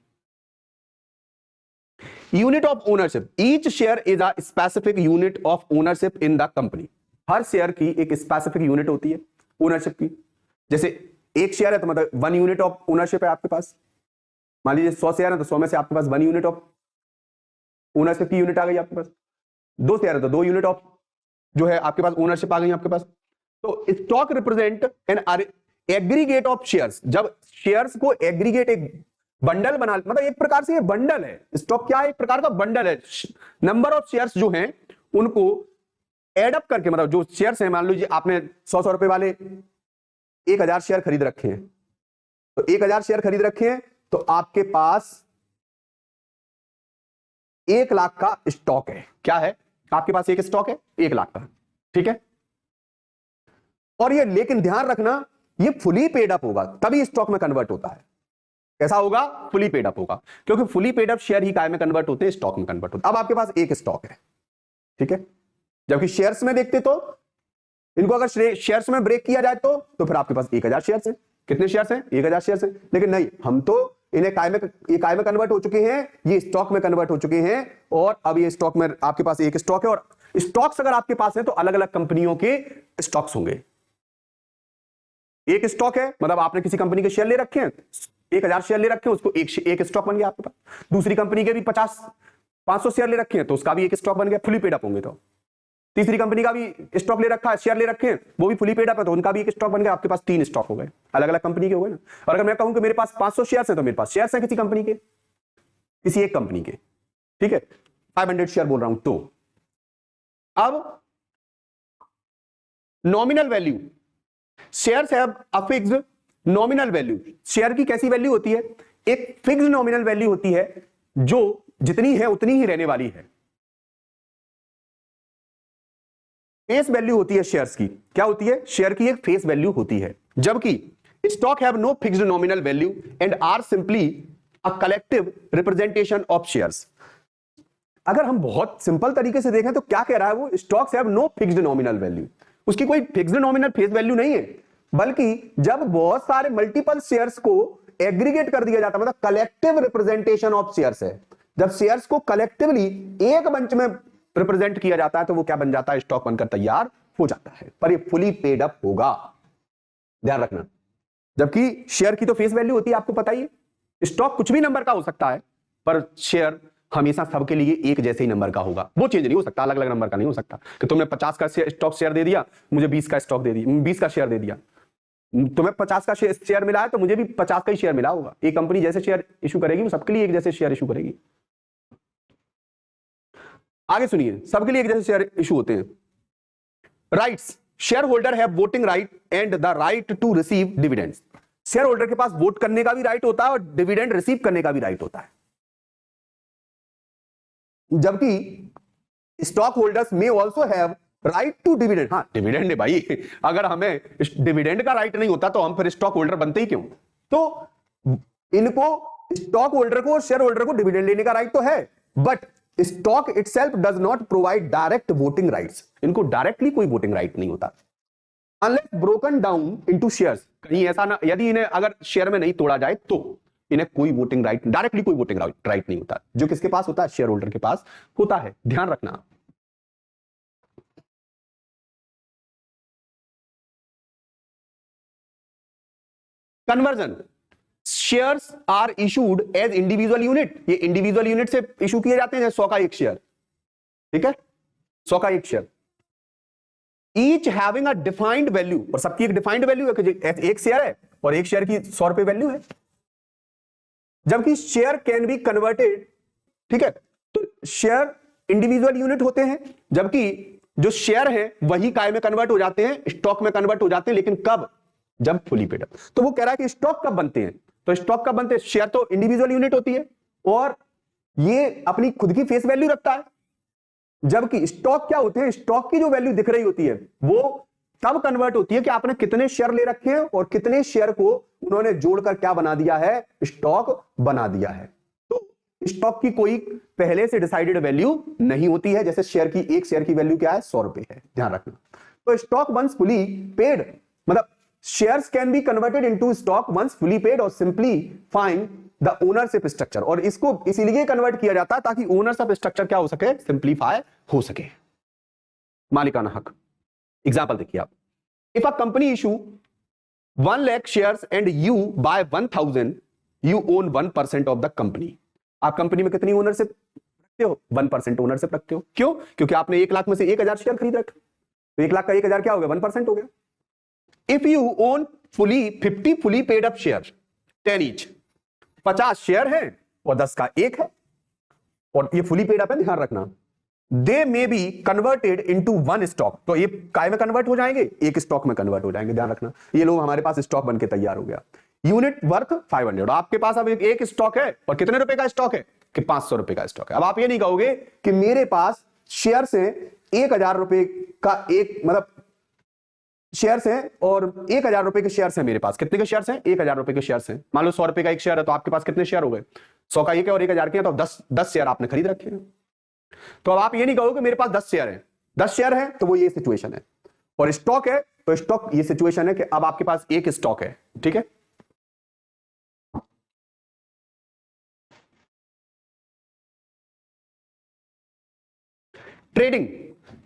Unit of ownership, each share is a specific unit of ownership in the company. Her share की एक स्पेसिफिक यूनिट होती है ओनरशिप की। जैसे एक शेयर है तो मतलब 1 यूनिट ऑफ ओनरशिप है आपके पास। मान लीजिए 100 शेयर है तो 100 में से आपके पास 1 यूनिट ऑफ ओनरशिप की यूनिट आ गई आपके पास। 2 शेयर है तो 2 यूनिट ऑफ जो है आपके पास ओनरशिप आ गई आपके पास। तो stock represent an aggregate of shares. जब शेयर्स को एग्रीगेट, एक बंडल बना, मतलब एक प्रकार से ये बंडल है। स्टॉक क्या है, एक प्रकार का बंडल है। नंबर ऑफ शेयर्स जो हैं उनको एड अप करके, मतलब जो शेयर्स हैं, मान लीजिए आपने 100 रुपए वाले 1,000 शेयर खरीद रखे हैं, तो 1,000 शेयर खरीद रखे हैं तो आपके पास 1 लाख का स्टॉक है। क्या है, आपके पास एक स्टॉक है 1 लाख का, ठीक है। और ये, लेकिन ध्यान रखना, ये फुली पेड अप होगा तभी स्टॉक में कन्वर्ट होता है। कैसा होगा, फुली पेड अप होगा, क्योंकि फुली पेड अप शेयर ही काय में कन्वर्ट होते हैं, स्टॉक में कन्वर्ट होते हैं। अब आपके पास एक स्टॉक है, ठीक है। जबकि शेयर्स में देखते तो इनको अगर शेयर्स में ब्रेक किया जाए तो फिर आपके पास 1,000 शेयर्स हैं। कितने शेयर्स हैं, 1,000 शेयर्स हैं। लेकिन नहीं, हम तो इन्हें काय में कन्वर्ट हो चुके हैं, ये स्टॉक में कन्वर्ट हो चुके हैं। और अब ये स्टॉक में आपके पास एक स्टॉक है, और स्टॉक्स अगर आपके पास है तो अलग अलग कंपनियों के स्टॉक्स होंगे। एक स्टॉक है मतलब आपने किसी कंपनी के शेयर ले रखे हैं, 1,000 शेयर ले रखे हैं, उसको एक स्टॉक बन गया आपके पास। दूसरी कंपनी के भी 500 शेयर ले रखे हैं तो उसका भी एक स्टॉक बन गया, फुली पेड अप होंगे। तो तीसरी कंपनी का भी स्टॉक ले रखा है, शेयर ले रखे हैं, वो भी फुली पेड अप है, तो उनका भी एक स्टॉक बन गया। आपके पास 3 स्टॉक हो गए, अलग अलग कंपनी के हो गए ना। और अगर मैं कहूं कि मेरे पास 500 शेयर है तो मेरे पास शेयर है किसी कंपनी के, किसी एक कंपनी के, ठीक है, 500 शेयर बोल रहा हूं। तो अब nominal value, shares have a fixed nominal value. Share की कैसी वैल्यू होती है? एक फिक्स्ड नॉमिनल वैल्यू होती है जो जितनी है उतनी ही रहने वाली है। फेस वैल्यू होती है शेयर्स की। क्या होती है? शेयर की एक फेस वैल्यू होती है। जबकि stock have no fixed nominal value and are simply a collective representation of shares. अगर हम बहुत सिंपल तरीके से देखें तो क्या कह रहा है वो? Stocks have no fixed nominal value. उसकी कोई फिक्स्ड नॉमिनल फेस वैल्यू नहीं है, बल्कि जब बहुत सारे मल्टीपल शेयर्स को एग्रीगेट कर दिया जाता है, मतलब कलेक्टिव रिप्रेजेंटेशन ऑफ शेयर्स है। जब शेयर्स को कलेक्टिवली एक मंच में रिप्रेजेंट किया जाता है तो वो क्या बन जाता है? स्टॉक बनकर तैयार हो जाता है। पर ये फुली पेड अप होगा, ध्यान रखना। जबकि शेयर की तो फेस वैल्यू होती है, आपको पता ही है। स्टॉक कुछ भी नंबर का हो सकता है, पर शेयर हमेशा सबके लिए एक जैसे ही नंबर का होगा। वो चेंज नहीं हो सकता, अलग अलग नंबर का नहीं हो सकता कि तुमने 50 का स्टॉक शेयर दे दिया, मुझे 20 का स्टॉक दे दिया, 20 का शेयर दे दिया। तुम्हें 50 का शेयर मिला है तो मुझे भी 50 का ही शेयर मिला होगा। एक कंपनी जैसे शेयर इशू करेगी वो सबके लिए एक जैसे शेयर इशू करेगी। आगे सुनिए, सबके लिए एक जैसे शेयर इशू होते हैं। Rights, shareholder have voting right and the right to receive dividends. Shareholder के पास वोट करने का भी राइट होता है और डिविडेंड रिसीव करने का भी राइट होता है। जबकि stockholders may also have right to dividend. हाँ, डिविडेंड है भाई। अगर हमें डिविडेंड का राइट नहीं होता तो हम फिर स्टॉक होल्डर बनते ही क्यों? तो इनको, स्टॉक होल्डर को और शेयर होल्डर को डिविडेंड लेने का राइट तो है, but stock itself does not provide direct voting rights. इनको डायरेक्टली कोई वोटिंग राइट नहीं होता unless broken down into shares. कहीं ऐसा ना, यदि इन्हें अगर शेयर में नहीं तोड़ा जाए तो इन्हें कोई वोटिंग राइट, डायरेक्टली कोई वोटिंग राइट नहीं होता। जो किसके पास होता है? शेयर होल्डर के पास होता है। ध्यान रखना। Conversion, shares are issued as individual unit. ये इंडिविजुअल यूनिट से इशू किए जाते हैं। 100 का एक शेयर, ठीक है, 100 का एक share. Each having a defined value, और सबकी एक डिफाइंड वैल्यू है कि एक शेयर है और एक शेयर की 100 रुपए वैल्यू है। जबकि शेयर कैन बी कन्वर्टेड, ठीक है, तो शेयर इंडिविजुअल यूनिट होते हैं, जबकि जो शेयर है वही काय में कन्वर्ट हो जाते हैं, स्टॉक में कन्वर्ट हो जाते हैं। लेकिन कब? जब फुली पेड अप। तो वो कह रहा है कि स्टॉक कब बनते हैं? तो स्टॉक कब बनते हैं? शेयर तो इंडिविजुअल यूनिट होती है और ये अपनी खुद की फेस वैल्यू रखता है। जबकि स्टॉक क्या होते हैं? स्टॉक की जो वैल्यू दिख रही होती है वो तब कन्वर्ट होती है कि आपने कितने शेयर ले रखे हैं और कितने शेयर को उन्होंने जोड़कर क्या बना दिया है? स्टॉक बना दिया है। तो स्टॉक की कोई पहले से डिसाइडेड वैल्यू नहीं होती है। जैसे शेयर की, एक शेयर की वैल्यू क्या है? 100 रुपए है, ध्यान रखना। तो स्टॉक वंस फुली पेड, मतलब shares can be converted into stock once fully paid or simplifying the ownership structure. और इसको इसीलिए कन्वर्ट किया जाता है ताकि ओनरशिप स्ट्रक्चर क्या हो सके? सिंपलीफाई हो सके, मालिकाना हक। एग्जाम्पल देखिए आप, if a company issue 1 lakh shares and you buy 1000, you own 1% of the company. आप कंपनी में कितनी ओनरशिप रखते हो? 1% ओनरशिप रखते हो। क्यों? क्योंकि आपने 1 लाख में से 1000 शेयर खरीद रखे, तो 1 लाख का 1000 क्या हो गया? 1% हो गया। If you own fully 50 fully paid up share 10 each, 50 share है और 10 का 1 है और ये फुली पेड अप है, ध्यान रखना। They may be converted into 1 stock, तो ये काय में कन्वर्ट हो जाएंगे? एक स्टॉक में कन्वर्ट हो जाएंगे, ध्यान रखना। ये लोग हमारे पास स्टॉक बन के तैयार हो गया। यूनिट वर्थ 500, आपके पास अब एक स्टॉक है और कितने रुपए का स्टॉक है? कि 500 रुपए का स्टॉक है। अब आप ये नहीं कहोगे कि मेरे पास शेयर से 1000 रुपए का एक, मतलब शेयर्स हैं और 1000 रुपए के शेयर्स हैं मेरे पास। कितने के शेयर्स हैं? 1000 रुपए के शेयर्स हैं। मान लो 100 रुपए का एक शेयर है, तो आपके पास कितने शेयर हो गए? 100 का एक है और 1000 के हैं, तो 10 शेयर आपने खरीद रखे हैं। तो अब आप ये नहीं कहोगे कि मेरे पास 10 शेयर है। 10 शेयर है तो वो ये सिचुएशन है, और स्टॉक है तो स्टॉक ये सिचुएशन है कि अब आपके पास एक स्टॉक है, ठीक है। Trading,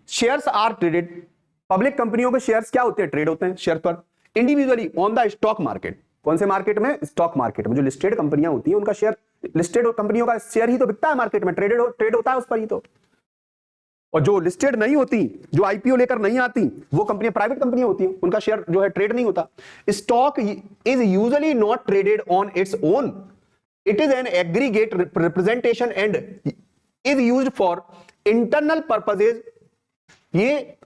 shares are traded. Public कंपनियों के शेयर्स क्या होते हैं? ट्रेड होते हैं शेयर पर। Individually on the stock market. कौन से मार्केट में? स्टॉक मार्केट में। जो लिस्टेड कंपनियां होती हैं उनका शेयर, लिस्टेड कंपनियों का शेयर ही तो बिकता है मार्केट में, ट्रेड होता है उस पर ही तो। और जो लिस्टेड नहीं होती, जो आईपीओ लेकर नहीं आती, वो कंपनियां प्राइवेट कंपनियां होती हैं, उनका शेयर जो है ट्रेड नहीं होता। Stock is usually not traded on its own, it is an aggregate representation and is used for internal purposes. ये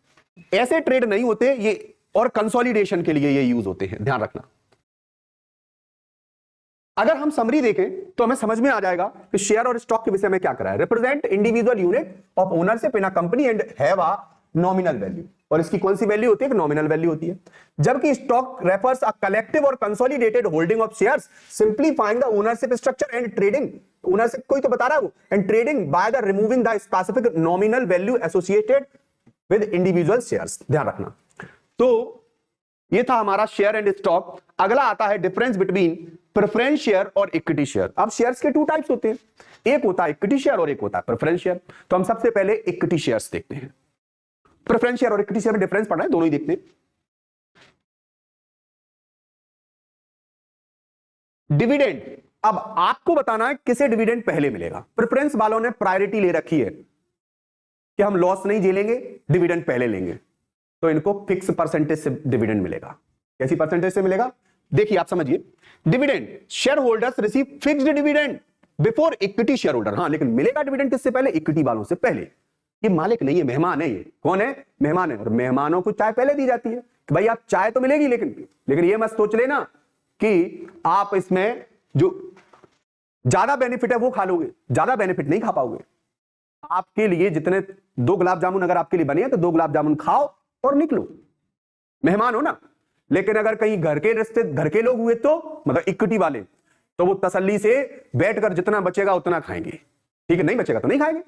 ऐसे ट्रेड नहीं होते ये, और कंसोलिडेशन के लिए ये यूज होते हैं, ध्यान रखना। अगर हम समरी देखें तो हमें समझ में आ जाएगा कि शेयर और स्टॉक के विषय में क्या करा है। Represent individual unit of ownership in a company and have a nominal value. और इसकी कौन सी वैल्यू होती है? नॉमिनल वैल्यू होती है। जबकि स्टॉक रेफर्स अ कलेक्टिव और consolidated holding of shares simplifying the ownership structure and trading. Ownership कोई तो बता रहा है वो, and trading by the removing the specific nominal value associated with individual shares. ध्यान रखना। तो ये था हमारा शेयर एंड स्टॉक। अगला आता है डिफरेंस बिटवीन प्रेफरेंस शेयर और इक्विटी शेयर। अब शेयर्स के टू टाइप्स होते हैं, एक होता है इक्विटी शेयर और एक होता है प्रेफरेंस शेयर। तो हम सबसे पहले इक्विटी शेयर्स देखते हैं। प्रेफरेंस शेयर और इक्विटी शेयर में डिफरेंस पढ़ना है, दोनों ही देखते हैं। डिविडेंड, अब आपको बताना है किसे डिविडेंड पहले मिलेगा। प्रेफरेंस वालों ने प्रायोरिटी ले रखी है कि हम लॉस नहीं झेलेंगे, डिविडेंड पहले लेंगे, तो इनको फिक्स परसेंटेज से डिविडेंड मिलेगा। कैसी परसेंटेज से मिलेगा? देखिए आप समझिए, dividend share holders receive fixed dividend before equity share holder. हाँ, लेकिन मिलेगा डिविडेंड किससे पहले? इक्विटी वालों से पहले। ये मालिक नहीं है, मेहमान है। ये कौन है? मेहमान है। और मेहमानों को चाय पहले दी जाती है कि भाई आप चाय तो मिलेगी, लेकिन ये मत सोच लेना कि आप इसमें जो ज्यादा बेनिफिट है वो खा लोगे। ज्यादा बेनिफिट नहीं खा पाओगे। आपके लिए जितने 2 गुलाब जामुन अगर आपके लिए बने हैं तो 2 गुलाब जामुन खाओ और निकलो, मेहमान हो ना। लेकिन अगर कहीं घर के लोग हुए तो मतलब इक्विटी वाले, तो वो तसल्ली से बैठकर जितना बचेगा उतना खाएंगे, ठीक है? नहीं बचेगा तो नहीं खाएंगे।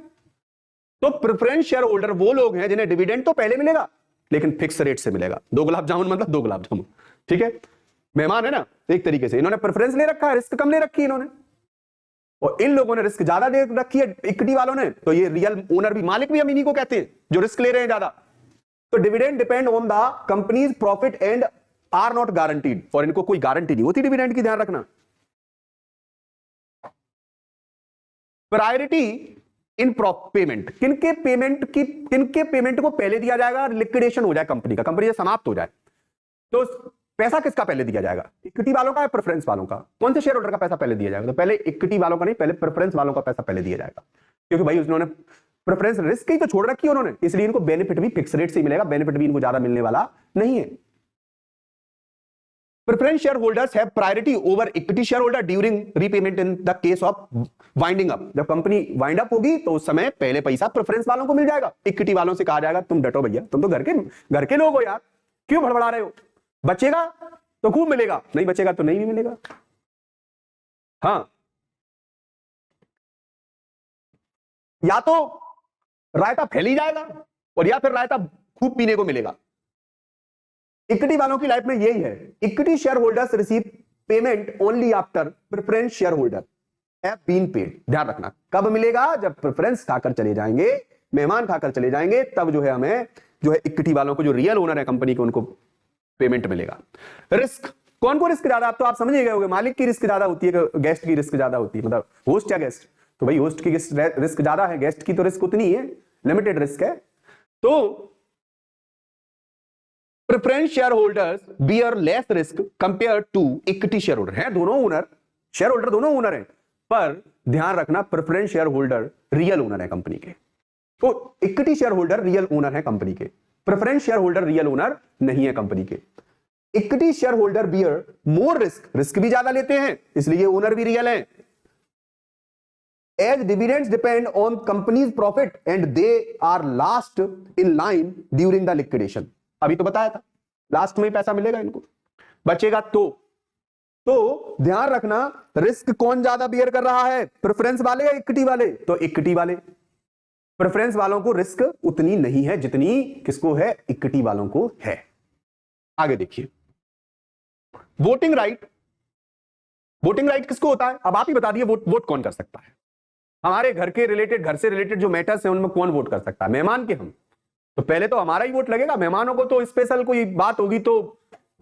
तो प्रेफरेंस शेयर होल्डर वो लोग हैं जिन्हें डिविडेंड तो पहले मिलेगा लेकिन फिक्स रेट से मिलेगा। 2 गुलाब जामुन मतलब 2 गुलाब जामुन, ठीक है? मेहमान है ना, एक तरीके से इन्होंने प्रेफरेंस ले रखा है, रिस्क कम ले रखी है इन्होंने, और इन लोगों ने रिस्क ज्यादा ले रखी है इक्विटी वालों ने। तो ये रियल ओनर भी, मालिक भी हम इन्हीं को कहते हैं जो रिस्क ले रहे हैं ज्यादा। तो dividend depend on the company's profit and are not guaranteed. और इनको कोई गारंटी नहीं होती डिविडेंड की, ध्यान रखना। प्रायोरिटी इन पेमेंट, किनके पेमेंट को पहले दिया जाएगा? लिक्विडेशन हो जाए कंपनी का, कंपनी समाप्त हो जाए तो पैसा किसका पहले दिया जाएगा? इक्विटी वालों का या प्रेफरेंस वालों का? कौन से शेयर होल्डर का पैसा पहले दिया जाएगा? तो पहले इक्विटी वालों का नहीं, पहले प्रेफरेंस वालों का पैसा पहले दिया जाएगा, क्योंकि भाई उन्होंने प्रेफरेंस रिस्क ही तो छोड़ रखी है उन्होंने, इसलिए इनको बेनिफिट भी फिक्स रेट से ही मिलेगा, बेनिफिट भी इनको ज्यादा मिलने वाला नहीं है। Preference shareholders have priority over equity share holder during repayment in the case of winding up. जब कंपनी वाइंड अप होगी तो उस समय पहले पैसा प्रेफरेंस वालों को मिल जाएगा। इक्विटी वालों से कहा जाएगा तुम डटो भैया, तुम तो घर के लोग हो यार, क्यों भड़बड़ा रहे हो? बचेगा तो खूब मिलेगा, नहीं बचेगा तो नहीं भी मिलेगा। हाँ, या तो रायता फैल ही जाएगा और या फिर रायता खूब पीने को मिलेगा। इक्विटी वालों की लाइफ में यही है। Equity shareholders receive payment only after preference shareholder have been paid. ध्यान रखना, कब मिलेगा? जब प्रेफरेंस खाकर चले जाएंगे, मेहमान खाकर चले जाएंगे, तब जो है हमें जो है इक्विटी वालों को, जो रियल ओनर है कंपनी के, उनको पेमेंट मिलेगा। रिस्क, कौन को रिस्क ज्यादा? आप तो आप समझ ही गए होंगे, मालिक की रिस्क ज्यादा होती है, गेस्ट की रिस्क ज्यादा होती है। मतलब होस्ट या गेस्ट? तो भाई होस्ट की रिस्क ज्यादा है, गेस्ट की तो रिस्क उतनी है, लिमिटेड रिस्क है। तो preference shareholders bear less risk compare to equity shareholder. है दोनों ओनर, शेयर होल्डर दोनों ओनर है, पर ध्यान रखना preference shareholder real owner है कंपनी के। तो equity shareholder real owner है कंपनी के, preference shareholder real owner नहीं है कंपनी के। Equity shareholder bear more risk, risk भी ज्यादा लेते हैं, इसलिए ओनर भी रियल है। As dividends depend on company's profit and they are last in line during the liquidation। अभी तो बताया था, लास्ट में पैसा मिलेगा इनको, बचेगा तो ध्यान रखना, रिस्क कौन ज्यादा बियर कर रहा है? प्रेफरेंस वाले या इक्विटी वाले? तो इक्विटी वाले। प्रेफरेंस वालों को रिस्क उतनी नहीं है जितनी किसको है? इक्विटी वालों को है। आगे देखिए, वोटिंग राइट। वोटिंग राइट किसको होता है? अब आप ही बता दिए, वोट कौन कर सकता है? हमारे घर से रिलेटेड जो मैटर्स हैं उनमें कौन वोट कर सकता है? मेहमान के हम, तो पहले तो हमारा ही वोट लगेगा। मेहमानों को तो स्पेशल कोई बात होगी तो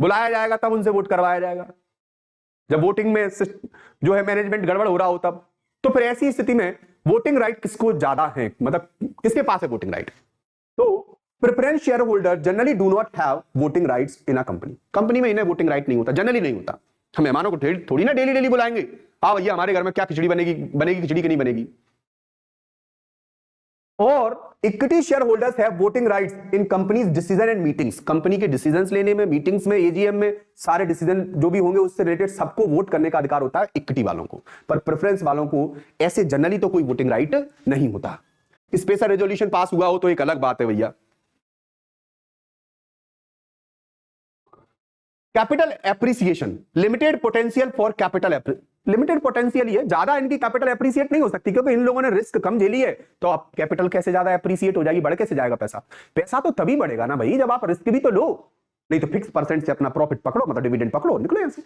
बुलाया जाएगा, तब उनसे वोट करवाया जाएगा, जब वोटिंग में जो है मैनेजमेंट गड़बड़ हो रहा हो तब। तो फिर ऐसी स्थिति में वोटिंग राइट किसको ज्यादा है, मतलब किसके पास है वोटिंग राइट? तो preference share holder generally do not have voting rights in a company. Company में इन्हें वोटिंग राइट नहीं होता, जनरली नहीं होता। हम मेहमानों को थोड़ी ना डेली बुलाएंगे, हाँ भैया हमारे घर में क्या खिचड़ी बनेगी, बनेगी खिचड़ी की नहीं बनेगी। और equity shareholders have voting rights in companies decision and meetings, company के डिसीजंस लेने में, मीटिंग्स में, एजीएम में, सारे डिसीजन जो भी होंगे उससे रिलेटेड सबको वोट करने का अधिकार होता है इक्विटी वालों को, पर प्रेफरेंस वालों को ऐसे जनरली तो कोई वोटिंग राइट नहीं होता। स्पेशल रेजोल्यूशन पास हुआ हो तो एक अलग बात है भैया। Capital appreciation, limited potential for capital, limited potential ही है, ज्यादा इनकी कैपिटल एप्रिसिएट नहीं हो सकती क्योंकि इन लोगों ने रिस्क कम झेली है, तो अब कैपिटल कैसे ज्यादा एप्रिसिएट हो जाएगी, बढ़ कैसे जाएगा पैसा? पैसा तो तभी बढ़ेगा ना भाई जब आप रिस्क भी तो लो, नहीं तो फिक्स परसेंट से अपना प्रॉफिट पकड़ो, मतलब डिविडेंड पकड़ो, निकलो यहां से।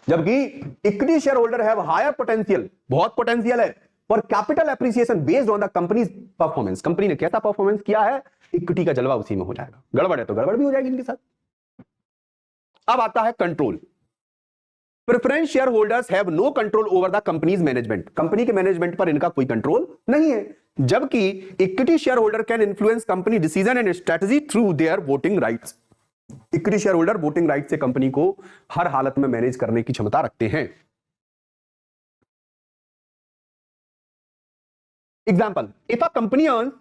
जबकि equity shareholder have higher potential, बहुत पोटेंशियल है, for capital appreciation based on the company's performance, company ने कैसा परफॉर्मेंस किया है, इक्विटी का जलवा उसी में हो जाएगा, गड़बड़ है तो गड़बड़ भी हो जाएगी इनके साथ। अब आता है control. Preference shareholders have no control over the company's management, company के मैनेजमेंट पर इनका कोई कंट्रोल नहीं है, जबकि equity shareholder can influence company decision and strategy through their voting rights, equity shareholder voting right से company को हर हालत में मैनेज करने की क्षमता रखते हैं। Example, if a company earns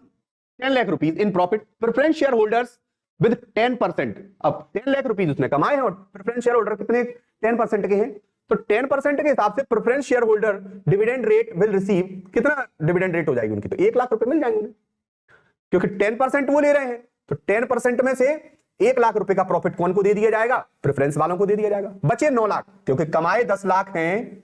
10 lakh rupees in profit, preference share holders with 10%, अब 10 लाख रुपीज उसने कमाए हैं और प्रेफरेंस शेयर होल्डर कितने 10% के हैं, तो 10% के हिसाब से preference share holder dividend rate will receive, कितना डिविडेंड रेट हो जाएगी उनकी, तो 1 लाख रुपए मिल जाएंगे उन्हें, क्योंकि 10% वो ले रहे हैं, तो 10% में से 1 लाख रुपए का प्रॉफिट कौन को दे दिया जाएगा, प्रेफरेंस वालों को दे दिया जाएगा, बचे 9 लाख, क्योंकि कमाए 10 लाख हैं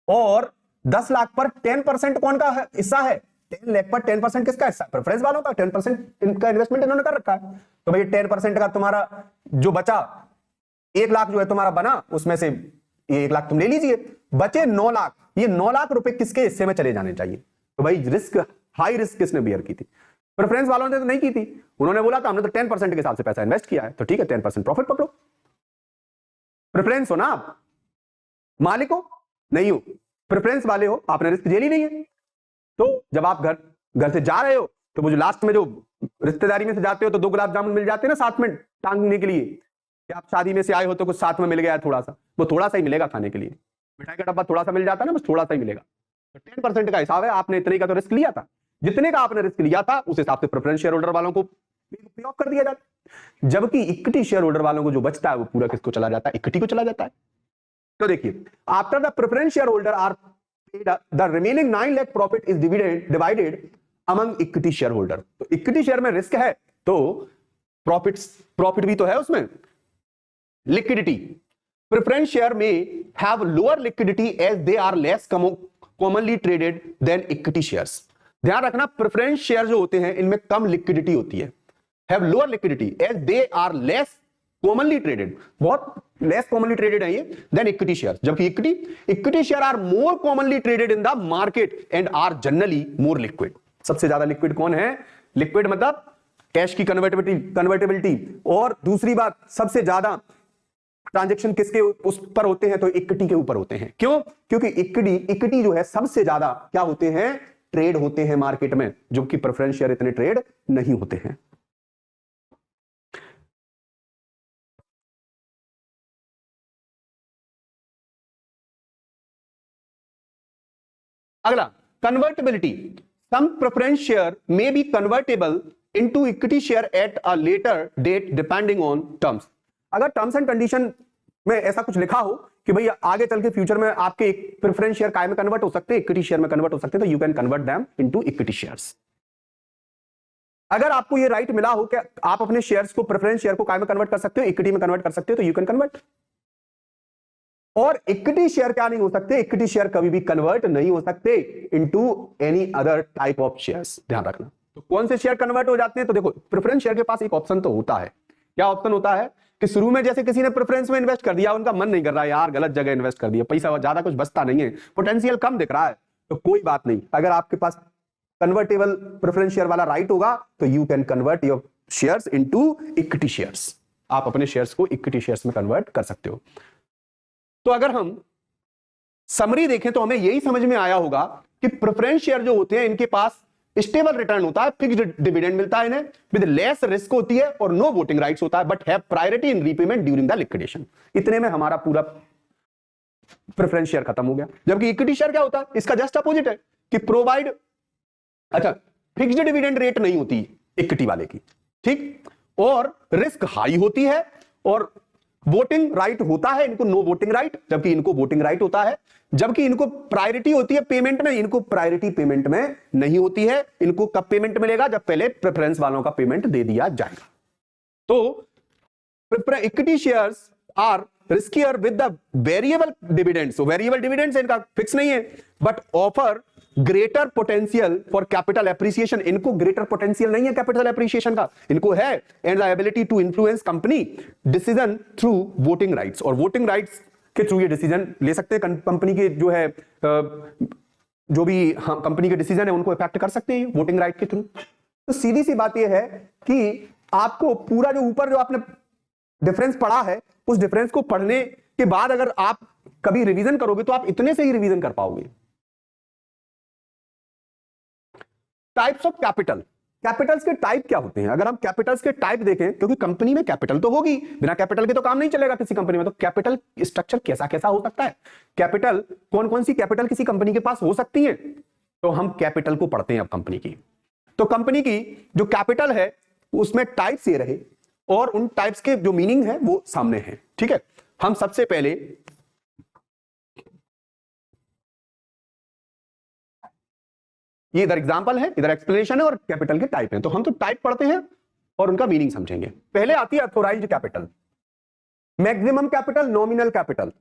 और 10 लाख पर 10% कौन का हिस्सा है, 10 लाख पर 10% किसका हिस्सा, प्रेफरेंस वालों का, 10% इनका इन्वेस्टमेंट इन्होंने कर रखा है, तो भाई 10% का तुम्हारा जो बचा 1 लाख जो है तुम्हारा बना, उसमें से ये 1 लाख तुम ले लीजिए, बचे 9 लाख, ये 9 लाख रुपए किसके हिस्से में चले जाने चाहिए, तो भाई रिस्क, हाई रिस्क किसने बियर की थी, प्रेफरेंस वालों ने तो नहीं की थी, उन्होंने बोला था हमने तो 10% के हिसाब से पैसा इन्वेस्ट किया है, तो ठीक है 10% प्रॉफिट पकड़ो, प्रेफरेंस हो ना आप, मालिक हो नहीं हो, प्रेफरेंस वाले हो, आपने रिस्क झेली नहीं है, तो जब आप घर से जा रहे हो तो वो जो लास्ट में जो रिश्तेदारी में से जाते हो तो 2 गुलाब जामुन मिल जाते हैं ना साथ में टांगने के लिए, या आप शादी में से आए हो तो कुछ साथ में मिल गया थोड़ा सा, वो थोड़ा सा ही मिलेगा खाने के लिए, मिठाई का डब्बा थोड़ा सा मिल जाता है ना, बस थोड़ा सा ही मिलेगा, तो 10% का हिसाब है, आपने इतने का तो रिस्क लिया था, जितने का आपने रिस्क लिया था उस हिसाब से प्रेफरेंस शेयर होल्डर वालों को पे ऑफ कर दिया जाता है, जबकि इक्विटी शेयर होल्डर वालों को जो बचता है वो पूरा किसको चला जाता है, इक्विटी को चला जाता है। तो देखिए, after the preference shareholder are the remaining 9 lakh profit is divided among equity shareholder, तो इक्विटी शेयर में रिस्क है तो प्रॉफिट भी तो है उसमें, लिक्विडिटी, प्रेफरेंस शेयर में have lower liquidity as they are less commonly traded than equity shares, ध्यान रखना प्रेफरेंस शेयर जो होते हैं इनमें कम लिक्विडिटी होती है, have lower liquidity as they are less commonly traded, बहुत लेस कॉमनली ट्रेडेड है ये देन इक्विटी शेयर, जबकि equity share are more commonly traded in the market and are generally more liquid, सबसे ज्यादा लिक्विड कौन है, लिक्विड मतलब cash की कन्वर्टेबिलिटी, और दूसरी बात सबसे ज्यादा ट्रांजैक्शन किसके उस पर होते हैं, तो इक्विटी के ऊपर होते हैं, क्यों, क्योंकि इक्विटी जो है सबसे ज्यादा क्या होते हैं, ट्रेड होते हैं मार्केट में, जबकि प्रेफरेंस शेयर इतने ट्रेड नहीं होते हैं। अगला, convertibility, some preference share may be convertible into equity share at a later date depending on terms, अगर टर्म्स एंड कंडीशन में ऐसा कुछ लिखा हो कि भाई आगे चल के फ्यूचर में आपके प्रेफरेंस शेयर काय में कन्वर्ट हो सकते हैं, इक्विटी शेयर में कन्वर्ट हो सकते हैं, तो you can convert them into equity shares. अगर आपको ये राइट मिला हो कि आप अपने शेयर्स को, प्रेफरेंस शेयर को काय में कन्वर्ट कर सकते हो, इक्विटी में कन्वर्ट कर सकते हो, तो यू कैन कन्वर्ट। और इक्विटी शेयर क्या नहीं हो सकते, इक्विटी शेयर कभी भी कन्वर्ट नहीं हो सकते into any other type of shares, ध्यान रखना। तो कौन से शेयर कन्वर्ट हो जाते हैं, तो देखो प्रेफरेंस शेयर के पास एक ऑप्शन तो होता है, क्या ऑप्शन होता है कि शुरू में जैसे किसी ने प्रेफरेंस में इन्वेस्ट कर दिया, उनका मन नहीं कर रहा है यार, गलत जगह इन्वेस्ट कर दिया, पैसा ज्यादा कुछ बचता नहीं है, पोटेंशियल कम दिख रहा है, तो कोई बात नहीं, अगर आपके पास कन्वर्टेबल प्रेफरेंस शेयर वाला राइट होगा तो you can convert your shares into equity shares, आप अपने शेयर्स को इक्विटी शेयर्स में कन्वर्ट कर सकते हो। तो अगर हम समरी देखें तो हमें यही समझ में आया होगा कि प्रेफरेंस शेयर जो होते हैं इनके पास स्टेबल रिटर्न होता है, फिक्स्ड डिविडेंड मिलता है इन्हें, विद लेस रिस्क होती है और नो वोटिंग राइट्स होता है, but have priority in repayment during the liquidation. इतने में हमारा पूरा प्रेफरेंस शेयर खत्म हो गया। जबकि इक्विटी शेयर क्या होता है, इसका जस्ट अपोजिट है कि प्रोवाइड, अच्छा फिक्स्ड डिविडेंड रेट नहीं होती इक्विटी वाले की, ठीक, और रिस्क हाई होती है, और वोटिंग राइट होता है इनको, नो वोटिंग राइट, जबकि इनको वोटिंग राइट होता है। जबकि इनको प्रायोरिटी होती है पेमेंट में, इनको प्रायोरिटी पेमेंट में नहीं होती है। इनको कब पेमेंट मिलेगा, जब पहले प्रेफरेंस वालों का पेमेंट दे दिया जाएगा। तो equity shares are riskier with the variable dividends. Variable dividends इनका फिक्स नहीं है, but offer greater potential for capital appreciation. इनको ग्रेटर पोटेंशियल नहीं है कैपिटल एप्रिसिएशन का, इनको है and the ability to influence company decision through voting rights. और वोटिंग राइट्स के थ्रू ये डिसीजन ले सकते हैं, कंपनी के जो है जो भी कंपनी के डिसीजन है उनको इफेक्ट कर सकते हैं वोटिंग राइट के थ्रू। तो सीधी सी बात यह है कि आपको पूरा जो ऊपर जो आपने डिफरेंस पढ़ा है, उस डिफरेंस को पढ़ने के बाद अगर आप कभी रिवीजन करोगे तो आप इतने से ही रिवीजन कर पाओगे। टाइप्स ऑफ कैपिटल, कैपिटल्स के टाइप क्या होते हैं? अगर हम कैपिटल्स के टाइप देखें, क्योंकि कंपनी में कैपिटल तो होगी, बिना कैपिटल के तो काम नहीं चलेगा किसी कंपनी में, तो कैपिटल स्ट्रक्चर कैसा कैसा हो सकता है, कैपिटल कौन कौन सी कैपिटल किसी कंपनी के पास हो सकती है, तो हम कैपिटल को पढ़ते हैं अब कंपनी की। तो कंपनी की जो कैपिटल है उसमें टाइप्स ये रहे, और उन टाइप्स के जो मीनिंग है वो सामने है, ठीक है। हम सबसे पहले ये इधर एग्जांपल है, इधर एक्सप्लेनेशन है, और कैपिटल के टाइप हैं, तो हम तो टाइप पढ़ते हैं और उनका मीनिंग समझेंगे। पहले आती है authorised capital, maximum capital, nominal capital.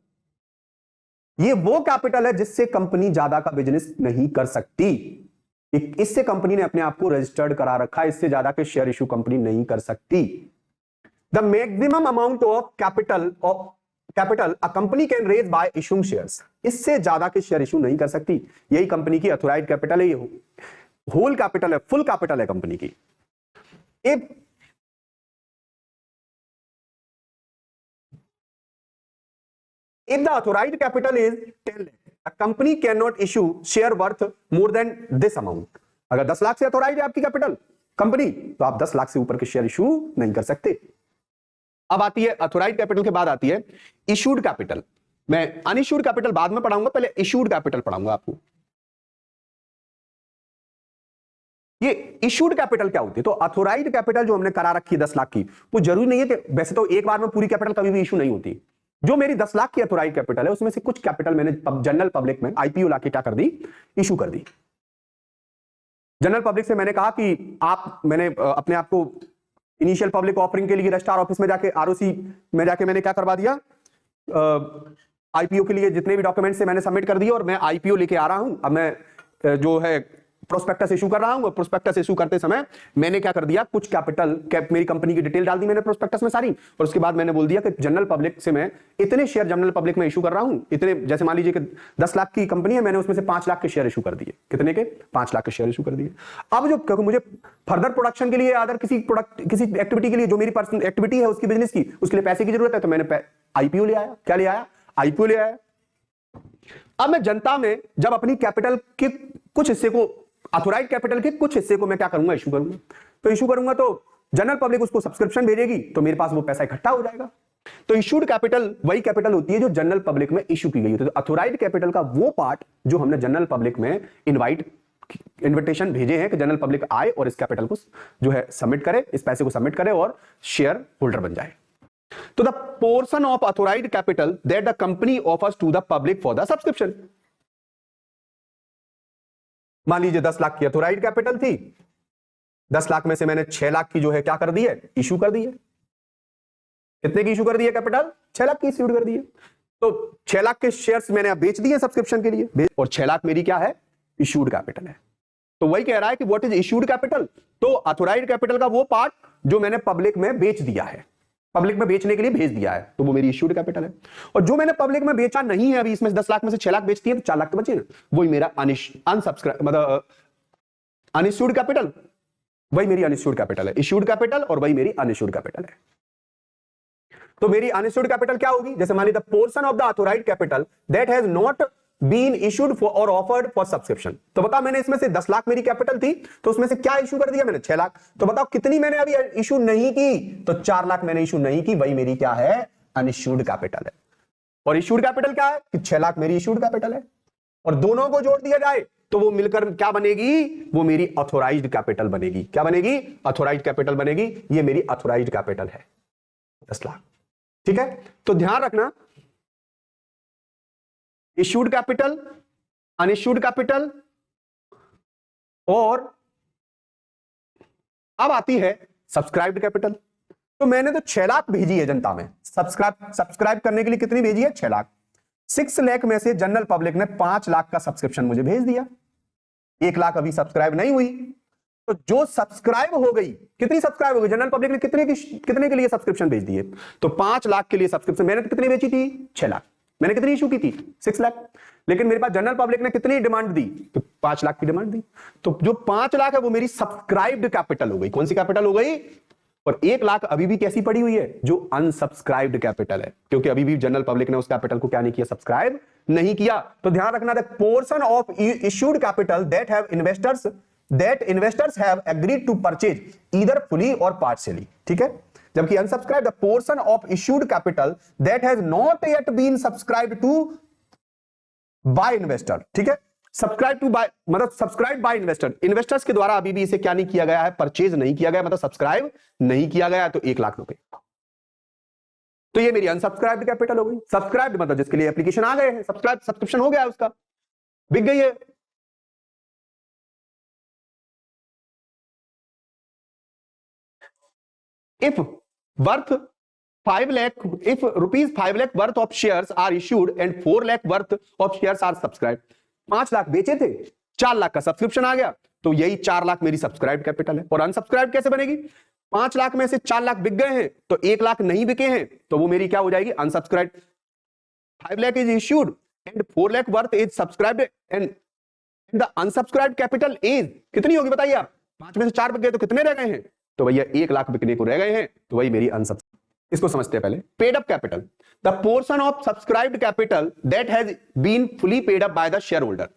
ये वो कैपिटल है जिससे कंपनी ज्यादा का बिजनेस नहीं कर सकती, इससे कंपनी ने अपने आप को रजिस्टर्ड करा रखा है, इससे ज्यादा के शेयर इशू कंपनी नहीं कर सकती। The maximum amount of capital a company can raise by issuing shares, इससे ज्यादा के शेयर इशू नहीं कर सकती। यही कंपनी की अथोराइज्ड कैपिटल है, ये होल कैपिटल है, फुल कैपिटल है कंपनी की। If the authorized capital is 10 lakh, a company cannot issue share worth more than this amount. अगर 10 लाख से अथोराइज है आपकी कैपिटल कंपनी, तो आप 10 लाख से ऊपर के शेयर इशू नहीं कर सकते। अब आती है अथोराइज्ड कैपिटल के बाद आती है इशूड कैपिटल। मैं अनइशूड कैपिटल बाद में पढ़ाऊंगा, पहले इशूड कैपिटल पढ़ाऊंगा आपको। ये इशूड कैपिटल क्या होती है? तो अथोराइज्ड कैपिटल जो हमने करा रखी है 10 लाख की, वो जरूरी नहीं है कि वैसे तो एक बार में पूरी कैपिटल कभी भी इशू नहीं होती। जो मेरी 10 लाख की अथोराइज्ड कैपिटल है उसमें से कुछ कैपिटल मैंने जनरल पब्लिक में आईपीओ लाके क्या कर दी, इशू कर दी। जनरल पब्लिक से मैंने कहा कि मैंने अपने आप को इनिशियल पब्लिक ऑफरिंग के लिए रजिस्ट्रार ऑफिस में जाके आरओसी में जाके मैंने क्या करवा दिया, आईपीओ के लिए जितने भी डॉक्यूमेंट्स से मैंने सबमिट कर दिए, और मैं आईपीओ लेके आ रहा हूं। अब मैं जो है प्रोस्पेक्टस इशू कर रहा हूं, और प्रोस्पेक्टस इशू करते समय मैंने क्या कर दिया, कुछ कैपिटल मेरी कंपनी की डिटेल डाल दी मैंने प्रोस्पेक्टस में सारी, और उसके बाद मैंने बोल दिया कि जनरल पब्लिक से मैं इतने शेयर जनरल पब्लिक में इशू कर रहा हूं, इतने, जैसे मान लीजिए कि 10 लाख की कंपनी है, मैंने उसमें से 5 लाख के शेयर इशू कर दिए। कितने के? 5 लाख के शेयर इशू कर दिए। अब जो, क्योंकि मुझे फर्दर प्रोडक्शन के लिए, अदर किसी एक्टिविटी के लिए, जो मेरी पर्सनल एक्टिविटी है उसकी बिजनेस की, उसके लिए पैसे की जरूरत है, तो मैंने आईपीओ ले आया। क्या ले आया? आईपीओ ले आया। अब मैं जनता में जब अपनी कैपिटल के कुछ हिस्से को, अथोराइज्ड कैपिटल के कुछ हिस्से को मैं क्या करूंगा, इशू करूंगा। तो इशू करूंगा तो जनरल पब्लिक उसको सब्सक्रिप्शन भेजेगी, तो मेरे पास वो पैसा इकट्ठा हो जाएगा। तो इशूड कैपिटल वही कैपिटल होती है जो जनरल पब्लिक में इशू की गई होती है। तो अथोराइज्ड कैपिटल का वो पार्ट जो हमने जनरल पब्लिक में इन्विटेशन भेजे हैं कि जनरल पब्लिक आए और इस कैपिटल को जो है सबमिट करे, इस पैसे को सबमिट करे और शेयर होल्डर बन जाए। तो the portion of authorized capital that the company offers to the public for the subscription. मान लीजिए 10 लाख की अथोराइज्ड कैपिटल थी, 10 लाख में से मैंने 6 लाख की जो है क्या कर दी है, इशू कर दी है। कितने की इशू कर दी है कैपिटल? 6 लाख की इशू कर दी है। तो 6 लाख के शेयर्स मैंने अब बेच दिए सब्सक्रिप्शन के लिए, और 6 लाख मेरी क्या है, इशूड कैपिटल है। तो वही कह रहा है कि व्हाट इज इशूड कैपिटल? तो अथोराइज्ड कैपिटल का वो पार्ट जो मैंने पब्लिक में बेच दिया है, पब्लिक में बेचने के लिए भेज दिया है, तो वो मेरी इशूड कैपिटल है। और जो मैंने पब्लिक में बेचा नहीं है अभी, इसमें 10 लाख में से 6 लाख बेचती है तो 4 लाख तो बचे ना, वही मेरा मतलब अनइशूड कैपिटल, वही मेरी अनइशूड कैपिटल है। इशूड कैपिटल और वही मेरी अनइशूड कैपिटल है। तो मेरी अनइशूड कैपिटल क्या होगी? जैसे मान लीजिए the portion of the authorized capital that has not been issued for or offered for subscription. तो बताओ मैंने इसमें से 10 लाख मेरी कैपिटल थी, तो उसमें से क्या इशू कर दिया मैंने? 6 लाख। तो बताओ कितनी मैंने अभी इशू नहीं की? तो 4 लाख मैंने इशू नहीं की, वही मेरी क्या है, अनइशूड कैपिटल है। और इश्यूड कैपिटल क्या है कि 6 लाख मेरी इश्यूड कैपिटल है, और दोनों को जोड़ दिया जाए तो वो मिलकर क्या बनेगी, वो मेरी ऑथोराइज्ड कैपिटल बनेगी। क्या बनेगी, ऑथोराइज्ड कैपिटल बनेगी। ये मेरी ऑथोराइज्ड कैपिटल है 10 लाख। ठीक है, तो ध्यान रखना, इश्यूड कैपिटल, अनइश्यूड कैपिटल, और अब आती है सब्सक्राइब्ड कैपिटल। तो मैंने तो 6 लाख भेजी है जनता में, सब्सक्राइब करने के लिए कितनी भेजी है, 6 लाख। 6 लाख में से जनरल पब्लिक ने 5 लाख का सब्सक्रिप्शन मुझे भेज दिया, 1 लाख अभी सब्सक्राइब नहीं हुई। तो जो सब्सक्राइब हो गई, कितनी सब्सक्राइब हो गई, जनरल पब्लिक ने कितने के लिए सब्सक्रिप्शन भेज दिए, तो 5 लाख के लिए सब्सक्रिप्शन। मैंने कितनी बेची थी, 6 लाख। मैंने कितनी इशू की थी, 6 लाख। लेकिन मेरे पास जनरल पब्लिक ने कितनी डिमांड दी, तो 5 लाख की डिमांड दी। तो जो 5 लाख है वो मेरी सब्सक्राइब्ड कैपिटल हो गई। कौन सी कैपिटल हो गई, और 1 लाख अभी भी कैसी पड़ी हुई है, जो अनसब्सक्राइब्ड कैपिटल है, क्योंकि अभी भी जनरल पब्लिक ने उस कैपिटल को क्या नहीं किया, सब्सक्राइब नहीं किया। तो ध्यान रखना, the portion of issued capital that investors have agreed to purchase either fully or partially. ठीक है, जबकि unsubscribe the portion of issued capital that has not yet been subscribed to by investor. ठीक है, सब्सक्राइब टू बाय मतलब subscribe by investor, investors के द्वारा अभी भी इसे क्या नहीं किया गया है, परचेज नहीं किया गया, मतलब सब्सक्राइब नहीं किया गया, तो 1 लाख रुपए। तो ये मेरी अनसब्सक्राइब्ड कैपिटल हो गई। सब्सक्राइब्ड मतलब जिसके लिए एप्लीकेशन आ गए हैं, सब्सक्रिप्शन हो गया है, उसका बिक गई है। If worth 5 lakh, if rupees 5 lakh worth of shares are issued and 4 lakh worth of shares are subscribed, 5 lakh बेचे थे, 4 लाख का सब्सक्रिप्शन आ गया, तो यही 4 लाख मेरी सब्सक्राइब कैपिटल है। और अनसब्सक्राइब कैसे बनेगी, 5 लाख में से 4 लाख बिक गए हैं, तो 1 लाख नहीं बिके हैं, तो वो मेरी क्या हो जाएगी, unsubscribe. 5 lakh is issued and 4 lakh worth is subscribed and the unsubscribe capital is कितनी होगी बताइए आप, 5 में से 4 बिक गए तो कितने रह गए हैं, तो भैया 1 लाख बिकने को रह गए हैं, तो वही मेरी अनसब्सक्राइब। इसको समझते हैं पहले। Paid up capital, the portion of subscribed capital that has been fully paid up by the shareholder,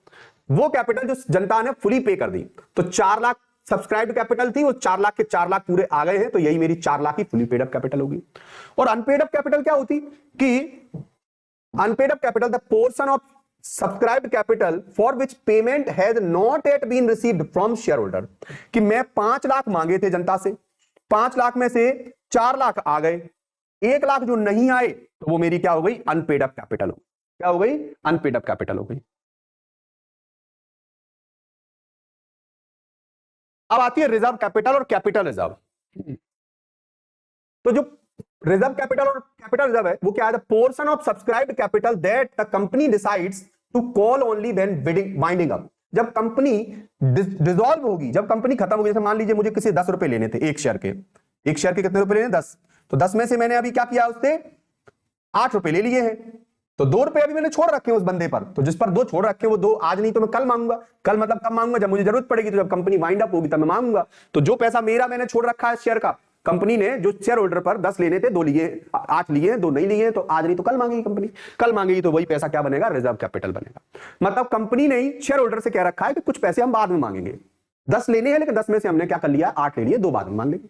वो कैपिटल जो जनता ने फुली पे कर दी। तो 4 लाख सब्सक्राइब्ड कैपिटल थी, वो 4 लाख के 4 लाख पूरे आ गए हैं, तो यही मेरी 4 लाख की फुली पेड अप कैपिटल होगी। और अनपेड अप कैपिटल क्या होती कि unpaid up capital the portion of subscribed capital for which payment has not yet been received from shareholder, कि मैं 5 लाख मांगे थे जनता से, 5 लाख में से 4 लाख आ गए, 1 लाख जो नहीं आए, तो वो मेरी क्या हो गई, अनपेड अप कैपिटल हो। क्या हो गई, अनपेड अप कैपिटल हो गई। अब आती है रिजर्व कैपिटल और कैपिटल रिजर्व। तो जो रिजर्व कैपिटल और कैपिटल रिजर्व है वो क्या है, portion of subscribed capital that the company decides to call only when winding up. जब कंपनी डिसॉल्व होगी, जब कंपनी खत्म होगी, जैसे मान लीजिए मुझे किसी 10 रुपए लेने थे एक शेयर के, एक शेयर के कितने रुपए लेने, 10, तो 10 में से मैंने अभी क्या किया, उससे 8 रुपए ले लिए हैं, तो 2 रुपए अभी मैंने छोड़ रखे हैं उस बंदे पर, तो जिस पर 2 छोड़ रखे हैं वो 2 आज नहीं तो मैं कल मांगूंगा। कल मतलब कब मांगूंगा, जब मुझे जरूरत पड़ेगी, तो जब कंपनी वाइंड अप होगी तब मैं मांगूंगा। तो जो पैसा मेरा मैंने छोड़ रखा है शेयर का, कंपनी ने जो शेयर होल्डर पर 10 लेने थे 2 लिए, 8 लिए, 2 नहीं लिए, तो आज नहीं तो कल मांगेगी कंपनी, कल मांगेगी, तो वही पैसा क्या बनेगा, रिजर्व कैपिटल बनेगा। मतलब कंपनी ने ही शेयर होल्डर से कह रखा है कि कुछ पैसे हम बाद में मांगेंगे, 10 लेने हैं, लेकिन 10 में से हमने क्या कर लिया, 8 ले लिए, 2 बाद में मांग लेंगे,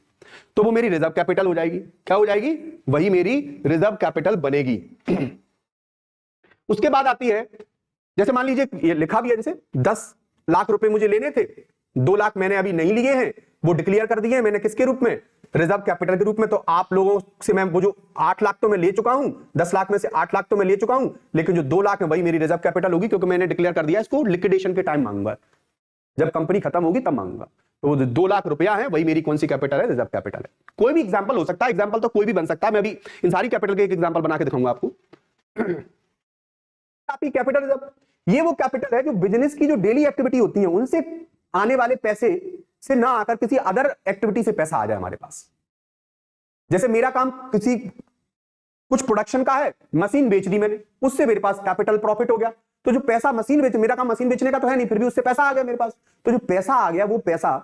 तो वो मेरी रिजर्व कैपिटल हो जाएगी। क्या हो जाएगी, वही मेरी रिजर्व कैपिटल बनेगी। उसके बाद आती है, जैसे मान लीजिए ये लिखा भी है, जैसे 10 लाख रुपए मुझे लेने थे, 2 लाख मैंने अभी नहीं लिए हैं, वो डिक्लेयर कर दिए मैंने किसके रूप में, रिजर्व कैपिटल के रूप में। तो आप लोगों से मैं वो जो 8 लाख तो मैं ले चुका हूं, 10 लाख में से 8 लाख तो मैं ले चुका हूं, लेकिन जो 2 लाख है वही मेरी रिजर्व कैपिटल होगी, क्योंकि मैंने डिक्लेयर कर दिया इसको लिक्विडेशन के टाइम मांगूंगा, जब कंपनी खत्म होगी तब मांगूंगा। तो वो 2 लाख रुपया है वही मेरी कौन सी कैपिटल है, रिजर्व कैपिटल है। कोई भी एग्जांपल हो सकता है, एग्जांपल तो कोई भी बन सकता है, मैं अभी इन सारी कैपिटल के एक एग्जांपल बना के दिखाऊंगा आपको। आपकी कैपिटल रिजर्व, ये वो कैपिटल है जो बिजनेस की जो डेली एक्टिविटी होती है उनसे आने वाले पैसे से ना आकर किसी अदर एक्टिविटी से पैसा आ जाए हमारे पास। जैसे मेरा काम किसी कुछ प्रोडक्शन का है, मशीन बेच दी मैंने, उससे मेरे पास कैपिटल प्रॉफिट हो गया, तो जो पैसा मशीन बेच, मेरा काम मशीन बेचने का तो है नहीं, फिर भी उससे पैसा आ गया मेरे पास, तो जो पैसा आ गया वो पैसा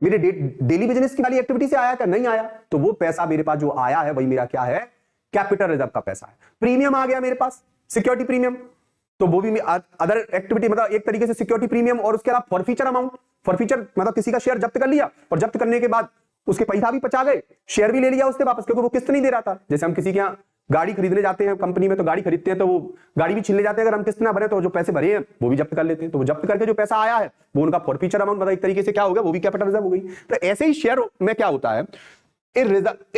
मेरे डेली बिजनेस की वाली एक्टिविटी से आया क्या, नहीं आया, तो वो पैसा मेरे पास जो आया है वही मेरा क्या है, कैपिटल रिजर्व का पैसा है। प्रीमियम आ गया मेरे पास, सिक्योरिटी प्रीमियम, तो वो भी अदर एक्टिविटी, मतलब एक तरीके से सिक्योरिटी प्रीमियम, और उसके अलावा फॉरफीचर अमाउंट, फॉरफीचर मतलब किसी का शेयर जब्त कर लिया और जब्त करने के बाद उसके पैसा भी बचा गए, शेयर भी ले लिया उससे वापस, क्योंकि वो किस्त नहीं दे रहा था। जैसे हम किसी के यहाँ गाड़ी खरीदने जाते हैं कंपनी में, तो गाड़ी खरीदते हैं तो वो गाड़ी भी छीनने जाते हैं, अगर हम किस्त ना भरे तो जो पैसे भरे हैं वो भी जब्त कर लेते हैं, तो वो जब्त करके जो पैसा आया है वो उनका फॉरफीचर अमाउंट बताइए एक तरीके से क्या होगा, वो भी कैपिटल रिजर्व हो गई। तो ऐसे ही शेयर में क्या होता है, A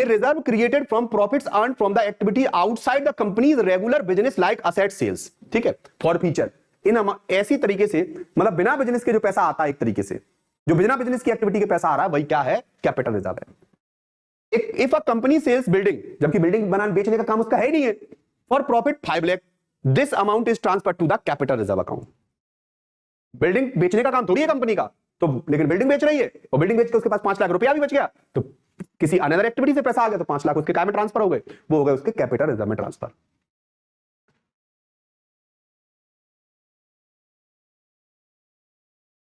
reserve created from profits earned from the activity outside the company's regular business like asset sales, ठीक है, फॉर फीचर इन ऐसी तरीके से, मतलब बिना बिजनेस के जो पैसा आता है, एक तरीके से जो बिना बिजनेस की एक्टिविटी के पैसा आ रहा है वही क्या है, कैपिटल रिजर्व है। If a company sells building, जबकि बिल्डिंग बनाने बेचने का काम उसका है नहीं है, for profit 5 lakh, this amount is transfer to the capital reserve account. Building बेचने का काम थोड़ी है कंपनी का, तो लेकिन बिल्डिंग बेच रही है और बिल्डिंग बेच के उसके पास 5 लाख रुपया भी बच गया, तो किसी अनदर एक्टिविटी से पैसा आ गया तो 5 लाख उसके काय में ट्रांसफर हो गए, वो हो गए उसके कैपिटल रिजर्व में ट्रांसफर।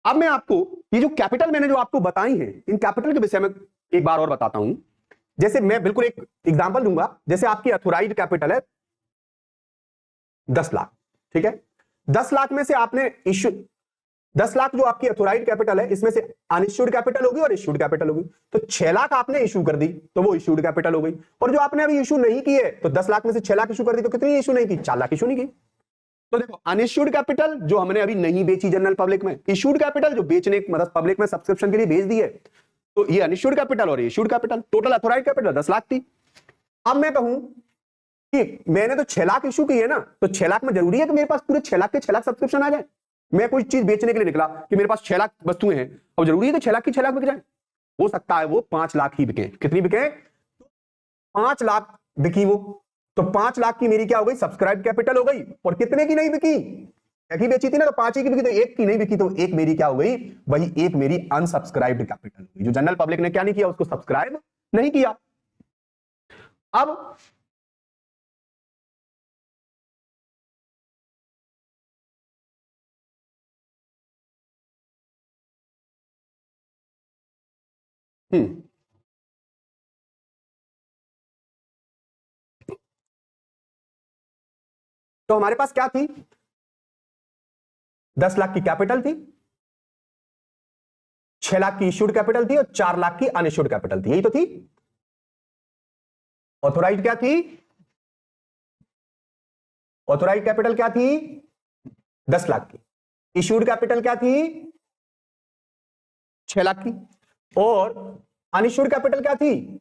अब मैं आपको ये जो कैपिटल मैंने जो आपको बताई है, इन कैपिटल के विषय में एक बार और बताता हूं। जैसे मैं बिल्कुल एक एग्जांपल दूंगा, जैसे आपकी अथोराइज्ड कैपिटल है 10 लाख, ठीक है, 10 लाख में से आपने इश्यू 10 लाख जो आपकी अथोराइज्ड कैपिटल है, इसमें से अनइश्यूड कैपिटल होगी और इश्यूड कैपिटल होगी, तो 6 लाख आपने इश्यू कर दी तो वो इश्यूड कैपिटल हो गई, और जो आपने अभी इश्यू नहीं की है, तो 10 लाख में से 6 लाख इश्यू कर दी, तो कितनी इश्यू नहीं की, 4 लाख इश्यू नहीं की। तो देखो, अनइश्यूड कैपिटल जो हमने अभी नहीं बेची जनरल पब्लिक में, इश्यूड कैपिटल जो बेचने मतलब पब्लिक में सब्सक्रिप्शन के लिए भेज दी है, तो ये अनइश्यूड कैपिटल और issued capital, total authorised capital 10 lakh थी। अब मैं कहूं कि मैंने तो 6 लाख इश्यू की है ना, तो 6 लाख में जरूरी है कि मेरे पास पूरे 6 लाख के 6 लाख सब्सक्रिप्शन आ जाए। मैं कोई चीज बेचने के लिए निकला कि मेरे पास 6 लाख वस्तुएं हैं, अब जरूरी है कि 6 लाख की 6 लाख बिक जाए, हो सकता है वो 5 लाख ही बिके। कितनी बिके, 5 लाख बिकी वो, तो 5 लाख की मेरी क्या हो गई, सब्सक्राइब कैपिटल हो गई, और कितने की नहीं बिकी, एक ही बेची थी ना, तो 5 ही की बिकी, तो एक की नहीं बिकी, तो एक मेरी क्या हो गई, वही एक मेरी अनसब्सक्राइब्ड कैपिटल हुई, जो जनरल पब्लिक ने क्या नहीं किया, उसको सब्सक्राइब नहीं किया। अब तो हमारे पास क्या थी, 10 लाख की कैपिटल थी, 6 लाख की इश्यूड कैपिटल थी और 4 लाख की अनइश्यूड कैपिटल थी, यही तो थी। ऑथोराइज्ड क्या थी, ऑथोराइज्ड कैपिटल क्या थी, 10 लाख की, इश्यूड कैपिटल क्या थी, 6 लाख की, और अनइश्यूड कैपिटल क्या थी,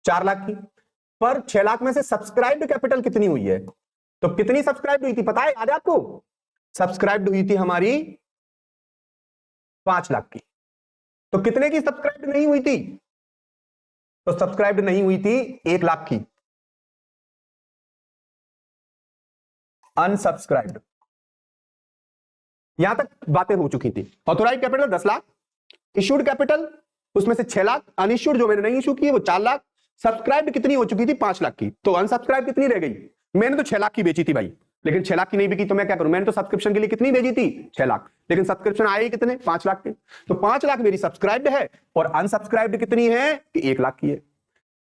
4 लाख की। पर 6 लाख में से सब्सक्राइब्ड कैपिटल कितनी हुई है, तो कितनी सब्सक्राइब्ड हुई थी पता है, याद है आपको, सब्सक्राइब्ड हुई थी हमारी 5 लाख की। तो कितने की सब्सक्राइब्ड नहीं हुई थी, तो सब्सक्राइब्ड नहीं हुई थी 1 लाख की, अनसब्सक्राइब्ड। यहां तक बातें हो चुकी थी। Authorized capital 10 lakh, issued capital उसमें से 6 लाख, अनइश्यूड जो मैंने नहीं इश्यू की है वो 4 लाख, सब्सक्राइब्ड कितनी हो चुकी थी 5 लाख की, तो अनसब्सक्राइब कितनी रह गई, मैंने तो 6 लाख की बेची थी भाई, लेकिन 6 लाख की नहीं बिकी, तो मैं क्या करूं, मैंने तो सब्सक्रिप्शन के लिए कितनी भेजी थी 6 लाख, लेकिन सब्सक्रिप्शन आए ही कितने 5 लाख के, तो 5 लाख मेरी सब्सक्राइब्ड है और अनसब्सक्राइब्ड कितनी है कि 1 लाख की है।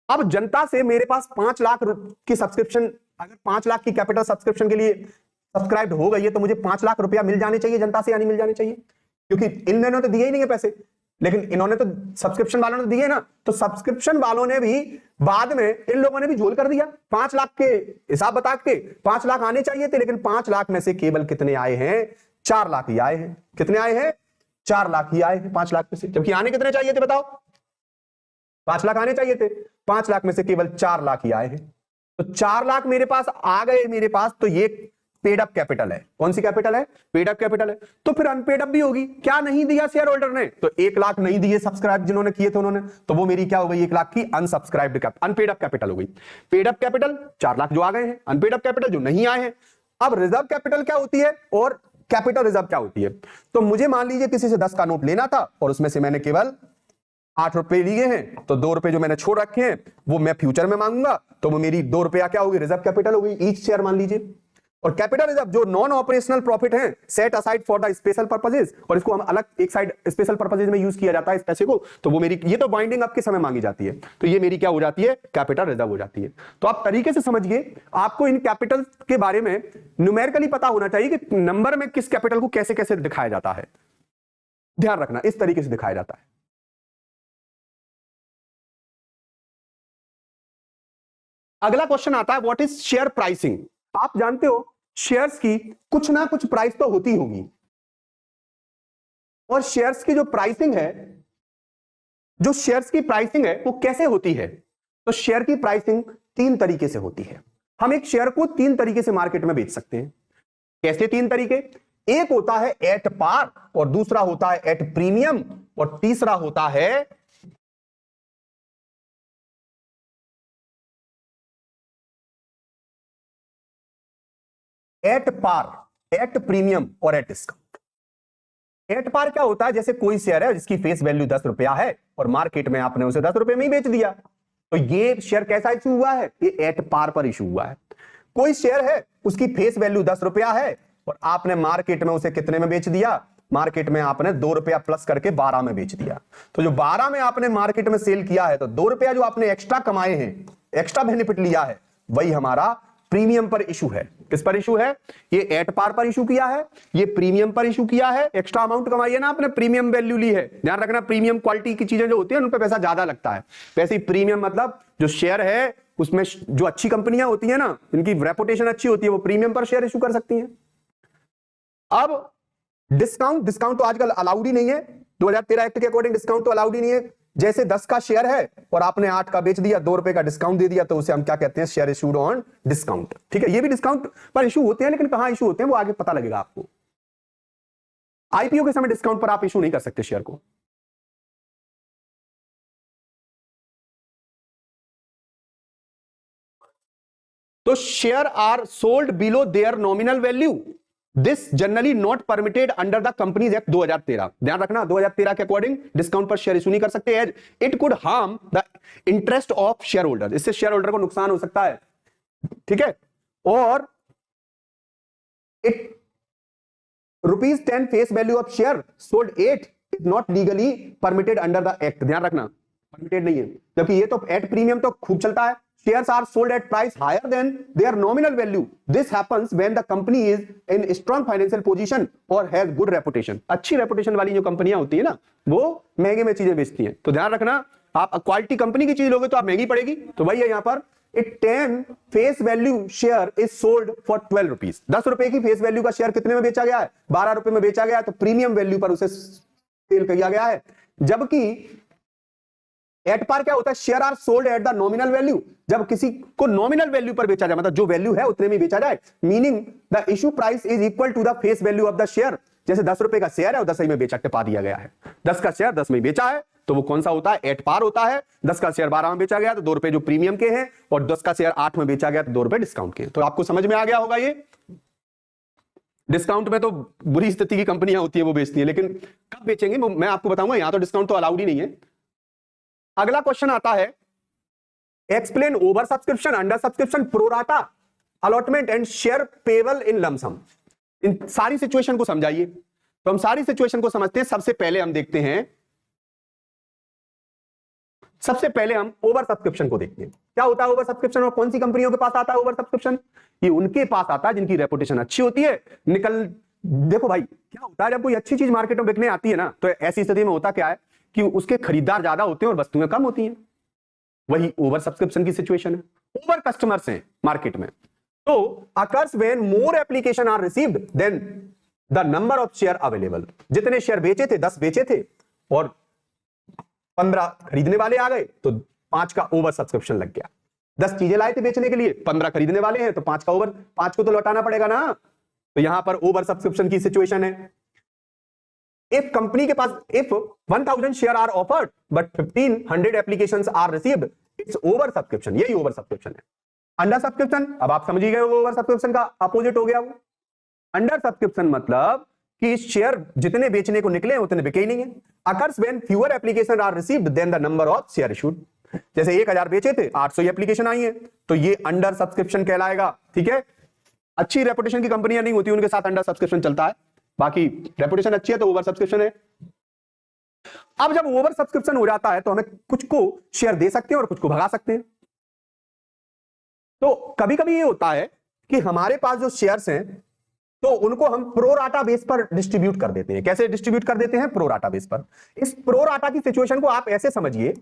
अब जनता से मेरे पास 5 लाख की सब्सक्रिप्शन, अगर 5 लाख की कैपिटल सब्सक्रिप्शन के लिए सब्सक्राइब हो गई है, तो मुझे 5 लाख रुपया मिल जाने चाहिए जनता से या नहीं मिल जाने चाहिए, क्योंकि इन दोनों तो दिए ही नहीं है पैसे, लेकिन इन्होंने तो सब्सक्रिप्शन वालों ने दिए ना, तो सब्सक्रिप्शन वालों ने भी बाद में इन लोगों ने भी झोल कर दिया, 5 लाख के हिसाब बता के 5 लाख आने चाहिए थे, लेकिन 5 लाख में से केवल कितने आए हैं, 4 लाख ही आए हैं। कितने आए हैं, 4 लाख ही आए हैं 5 लाख में से, जबकि आने कितने चाहिए थे बताओ, 5 लाख आने चाहिए थे, 5 लाख में से केवल 4 लाख ही आए हैं, तो 4 लाख मेरे पास आ गए मेरे पास, तो ये पेड अप कैपिटल है। कौन सी कैपिटल है, पेड अप कैपिटल है। तो फिर अनपेड अप भी होगी, क्या नहीं दिया शेयर होल्डर ने, तो 1 लाख नहीं दिए सब्सक्राइब जिन्होंने किए थे उन्होंने, तो वो मेरी क्या हो गई, 1 लाख की अनसब्सक्राइब्ड अनपेड अप कैपिटल हो गई। पेड अप कैपिटल 4 लाख जो आ गए हैं, अनपेड अप कैपिटल जो नहीं आए हैं। अब रिजर्व कैपिटल क्या होती है और कैपिटल रिजर्व क्या होती है, तो मुझे मान लीजिए किसी से 10 का नोट लेना था और उसमें से मैंने केवल 8 रुपए लिए हैं, तो 2 रुपए जो मैंने छोड़ रखे हैं वो मैं फ्यूचर में मांगूंगा, तो वो मेरी 2 रुपया क्या होगी, रिजर्व कैपिटल होगी, ईच शेयर मान लीजिए। और कैपिटल रिजर्व जो नॉन ऑपरेशनल प्रॉफिट है, set aside for the special purposes, और इसको हम अलग एक साइड स्पेशल पर्पसेस में यूज किया जाता है इस पैसे को, तो वो मेरी ये तो बाइंडिंग अप के समय मांगी जाती है, तो ये मेरी क्या हो जाती है, कैपिटल रिजर्व हो जाती है। तो आप तरीके से समझिए, आपको इन कैपिटल के बारे में न्यूमेरिकली पता होना चाहिए कि नंबर में किस कैपिटल को कैसे कैसे दिखाया जाता है, ध्यान रखना इस तरीके से दिखाया जाता है। अगला क्वेश्चन आता है व्हाट इज शेयर प्राइसिंग। आप जानते हो शेयर्स की कुछ ना कुछ प्राइस तो होती होगी, और शेयर्स की जो प्राइसिंग है, जो शेयर्स की प्राइसिंग है वो कैसे होती है। तो शेयर की प्राइसिंग तीन तरीके से होती है। हम एक शेयर को तीन तरीके से मार्केट में बेच सकते हैं। कैसे तीन तरीके? एक होता है एट पार, और दूसरा होता है एट प्रीमियम, और तीसरा होता है एट पार, एट प्रीमियम और एट डिस्काउंट। एट पार क्या होता है? जैसे कोई शेयर है जिसकी फेस वैल्यू 10 रुपया है और मार्केट में आपने उसे 10 रुपए में ही बेच दिया, तो ये शेयर कैसा इशू हुआ है? ये एट पार पर इशू हुआ है। कोई शेयर है उसकी फेस वैल्यू 10 रुपया है और आपने मार्केट में उसे कितने में बेच दिया? मार्केट में आपने 2 रुपया प्लस करके 12 में बेच दिया। तो जो 12 में आपने मार्केट में सेल किया है, तो 2 रुपया जो आपने एक्स्ट्रा कमाए हैं, एक्स्ट्रा बेनिफिट लिया है, वही हमारा प्रीमियम पर इशू है। किस पर इशू है? ये एट पार पर इशू किया है, ये प्रीमियम पर इशू किया है। एक्स्ट्रा अमाउंट कमाई है ना आपने, प्रीमियम वैल्यू ली है। ध्यान रखना, प्रीमियम क्वालिटी की चीजें जो होती है उन पे पैसा ज्यादा लगता है। वैसे ही प्रीमियम मतलब जो शेयर है उसमें जो अच्छी कंपनियां होती है ना, इनकी रेपुटेशन अच्छी होती है, वो प्रीमियम पर शेयर इशू कर सकती हैं। अब डिस्काउंट, डिस्काउंट तो आजकल अलाउड ही नहीं है। 2013 एक्ट के अकॉर्डिंग डिस्काउंट तो अलाउड ही नहीं है। जैसे 10 का शेयर है और आपने 8 का बेच दिया, 2 रुपए का डिस्काउंट दे दिया, तो उसे हम क्या कहते हैं? Share issued on discount. ठीक है, ये भी डिस्काउंट पर इशू होते हैं, लेकिन कहां इशू होते हैं वो आगे पता लगेगा आपको। आईपीओ के समय डिस्काउंट पर आप इशू नहीं कर सकते शेयर को। तो share are sold below their nominal value, this generally not permitted under the company's act 2013। ध्यान रखना, 2013 के अकॉर्डिंग डिस्काउंट पर शेयर इशू नहीं कर सकते, as it could harm the interest of shareholder. इससे शेयर होल्डर को नुकसान हो सकता है। ठीक है, और it ₹10 face value of share sold 8 is not legally permitted under the act. ध्यान रखना, परमिटेड नहीं है, जबकि ये तो एट प्रीमियम तो खूब चलता है। Shares are sold at price higher than their nominal value. This happens when the company is in strong financial position or has good reputation. अच्छी reputation वाली जो कंपनियां होती है ना, वो महंगे में चीजें बेचती हैं। तो ध्यान रखना, आप क्वालिटी कंपनी की चीज लोगे तो आप महंगी पड़ेगी। तो वही है यहाँ पर, it 10 face value share is sold for 12 rupees. 10 रुपए की फेस वैल्यू का शेयर कितने में बेचा गया है? 12 रुपए में बेचा गया है, तो प्रीमियम वैल्यू पर उसे सेल किया गया है। जबकि एट पार क्या होता है? Share are sold at the nominal value. जब किसी को नॉमिनल वैल्यू पर बेचा जाए, मतलब जो वैल्यू है उतने में बेचा जाए, meaning the issue price is equal to the face value of the share. जैसे 10 रुपए का शेयर है और 10 में बेचा टिपा दिया गया है। 10 का शेयर 10 में बेचा है, तो वो कौन सा होता है? एट पार होता है। 10 का शेयर 12 में बेचा गया तो 2 रुपए जो प्रीमियम के हैं, और 10 का शेयर 8 में बेचा गया तो 2 रुपए डिस्काउंट के। तो आपको समझ में आ गया होगा। ये डिस्काउंट में तो बुरी स्थिति की कंपनियां होती है वो बेचती है, लेकिन कब बेचेंगे मैं आपको बताऊंगा। यहां तो डिस्काउंट तो अलाउड ही नहीं है। अगला क्वेश्चन आता है, explain over subscription, under subscription, pro rata allotment and share payable in lump sum. इन सारी सिचुएशन को समझाइए। तो हम सारी सिचुएशन को समझते हैं। सबसे पहले हम देखते हैं, सबसे पहले हम ओवर सब्सक्रिप्शन को देखते हैं। क्या होता है ओवर सब्सक्रिप्शन और कौन सी कंपनियों के पास आता है ओवर सब्सक्रिप्शन? ये उनके पास आता है जिनकी रेपुटेशन अच्छी होती है। देखो भाई, क्या होता है जब कोई अच्छी चीज मार्केट में बिकने आती है ना, तो ऐसी स्थिति में होता क्या है कि उसके खरीदार ज्यादा होते हैं और वस्तुएं कम होती हैं। वही ओवर सब्सक्रिप्शन की सिचुएशन है। ओवर कस्टमर्स हैं मार्केट में, तो occurs when more application are received than the number of share available. जितने शेयर बेचे थे, 10 बेचे थे और 15 खरीदने वाले आ गए, तो 5 का ओवर सब्सक्रिप्शन लग गया। 10 चीजें लाए थे बेचने के लिए, 15 खरीदने वाले हैं, तो 5 का ओवर, 5 को तो लौटाना पड़ेगा ना। तो यहां पर ओवर सब्सक्रिप्शन की सिचुएशन है। इफ कंपनी के पास, if 1000 share are offered but 1500 applications are received, it's over subscription. यही ओवर सब्सक्रिप्शन है। अंडर सब्सक्रिप्शन, अब आप समझ ही गए ओवर सब्सक्रिप्शन का अपोजिट हो गया वो। अंडर सब्सक्रिप्शन मतलब कि शेयर जितने बेचने को निकले उतने बिके ही नहीं है। Occurs when fewer application are received than the number of share issued. जैसे 1000 बेचे थे, 800 एप्लीकेशन आई है, तो ये अंडर सब्सक्रिप्शन कहलाएगा। ठीक है, अच्छी रेपुटेशन की कंपनियां नहीं होती, उनके साथ अंडर सब्सक्रिप्शन चलता है। बाकी रेपुटेशन अच्छी है तो ओवर सब्सक्रिप्शन है। अब जब ओवर सब्सक्रिप्शन हो जाता है तो हमें कुछ को शेयर दे सकते हैं और कुछ को भगा सकते हैं। तो कभी कभी ये होता है कि हमारे पास जो शेयर्स हैं, तो उनको हम प्रोराटा बेस पर डिस्ट्रीब्यूट कर देते हैं। कैसे डिस्ट्रीब्यूट कर देते हैं? प्रोराटा बेस पर। इस प्रोराटा की सिचुएशन को आप ऐसे समझिए,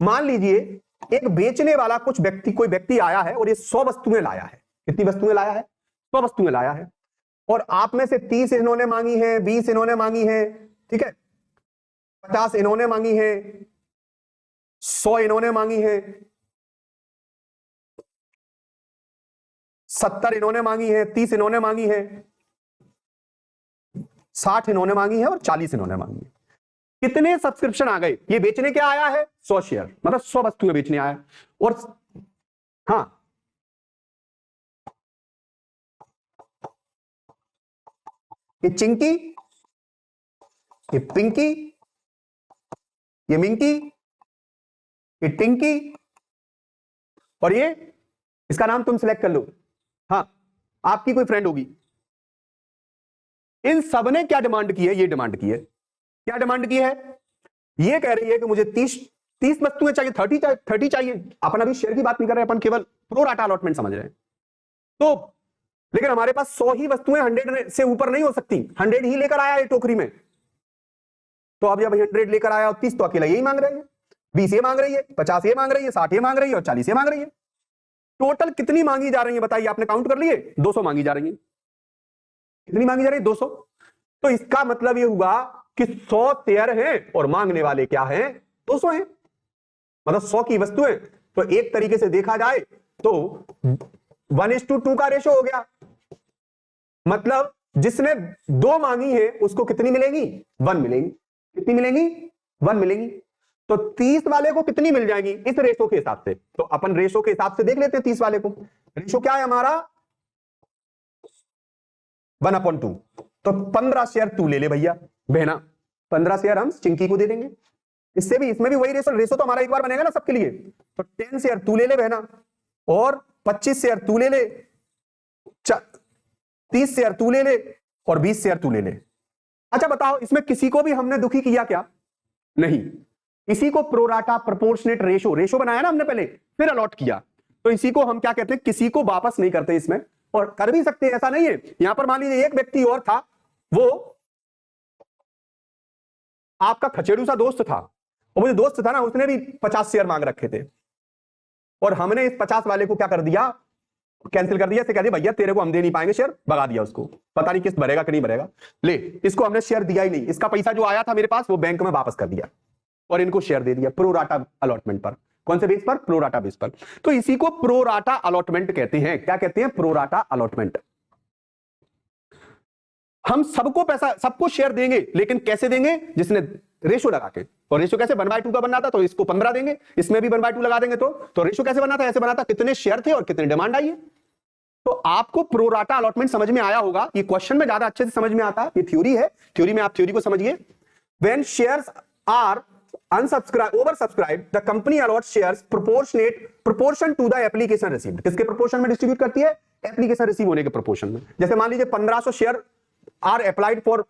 मान लीजिए एक बेचने वाला कोई व्यक्ति आया है और ये 100 वस्तुएं लाया है। कितनी वस्तुएं लाया है? 100 वस्तुएं लाया है। और आप में से 30 इन्होंने मांगी है, 20 इन्होंने मांगी है, ठीक है, 50 इन्होंने मांगी है, 100 इन्होंने मांगी है, 70 इन्होंने मांगी है, 30 इन्होंने मांगी है, 60 इन्होंने मांगी है और 40 इन्होंने मांगी है। कितने सब्सक्रिप्शन आ गए? ये बेचने क्या आया है? 100 शेयर, मतलब 100 वस्तुएं बेचने आया है। और हाँ, ये चिंकी, ये पिंकी, ये मिंकी, ये टिंकी, और ये, इसका नाम तुम सिलेक्ट कर लो, हाँ, आपकी कोई फ्रेंड होगी। इन सब ने क्या डिमांड की है? ये डिमांड की है, क्या डिमांड की है? ये कह रही है कि मुझे 30 वस्तुएं चाहिए, 30 चाहिए। अपन अभी शेयर की बात नहीं कर रहे, अपन केवल प्रो राटा अलॉटमेंट समझ रहे हैं। तो लेकिन हमारे पास 100 ही वस्तुएं 100 से ऊपर नहीं हो सकती। 100 ही लेकर आया है टोकरी में, तो अब जब 100 लेकर आया और 30 तो अकेला यही मांग रही है, 20 ये मांग रही है, 50 ये मांग रही है, 60 ये मांग रही है और 40 ये मांग रही है। टोटल कितनी मांगी जा रही है बताइए? आपने काउंट कर लिए? 200 मांगी जा रही है। कितनी मांगी जा रही है? 200। तो इसका मतलब ये हुआ कि 100 शेयर हैं और मांगने वाले क्या हैं? 200 हैं। मतलब 100 की वस्तुएं, तो एक तरीके से देखा जाए तो 1:2 का रेशो हो गया। मतलब जिसने 2 मांगी है उसको कितनी मिलेगी? 1 मिलेगी। कितनी मिलेगी? 1 मिलेगी। तो 30 वाले को कितनी मिल जाएगी इस रेशो के हिसाब से? तो अपन रेशो के हिसाब से देख लेते हैं। 30 वाले को रेशो क्या है हमारा? 1/2। तो 15 शेयर तू ले ले भैया, बहना, 15 शेयर हम चिंकी को दे देंगे। इससे भी, इसमें भी वही रेशो तो हमारा एक बार बनेगा ना सबके लिए। तो 10 शेयर तू ले ले बहना, और 25 शेयर तू ले ले, 30 शेयर तू ले ले, और 20 शेयर तू ले ले। अच्छा बताओ, इसमें किसी को भी हमने दुखी किया क्या? नहीं। इसी को प्रोराटा प्रोपोर्शनेट रेशो बनाया ना हमने पहले, फिर अलॉट किया। तो इसी को हम क्या कहते हैं? किसी को वापस नहीं करते इसमें, और कर भी सकते हैं, ऐसा नहीं है। यहां पर मान लीजिए एक व्यक्ति और था, वो आपका खचेड़ू सा दोस्त था, और वो जो दोस्त था ना, उसने भी 50 शेयर मांग रखे थे, और हमने इस 50 वाले को क्या कर दिया? कैंसिल कर दिया। कह दिया भैया तेरे को हम दे नहीं पाएंगे शेयर, भगा दिया उसको। पता नहीं किस्त भरेगा कि नहीं भरेगा, ले, इसको हमने शेयर दिया ही नहीं। इसका पैसा जो आया था मेरे पास वो बैंक में वापस कर दिया, और इनको शेयर दे दिया प्रोराटा अलॉटमेंट पर। कौन से बेस पर? प्रोराटा बेस पर। तो इसी को प्रोराटा अलॉटमेंट कहते हैं। क्या कहते हैं? Pro rata allotment. हम सबको पैसा, सबको शेयर देंगे, लेकिन कैसे देंगे? जिसने रेशो लगा के। और रेशो कैसे? 1/2 का बनना था, तो इसको 15 देंगे, इसमें भी 1/2 लगा देंगे। तो रेशो कैसे बना था? ऐसे बना था, कितने शेयर थे और कितने डिमांड आई है। तो आपको प्रोराटा अलॉटमेंट समझ में आया होगा। ये क्वेश्चन में ज्यादा अच्छे से समझ में आता है, ये थ्योरी है। थ्योरी में आप थ्योरी को समझिए। When shares are oversubscribed, the company allots shares proportion to the application received. किसके प्रोपोर्शन में डिस्ट्रीब्यूट करती है? एप्लीकेशन रिसीव होने के प्रोपोर्शन में। जैसे मान लीजिए 1500 share are applied for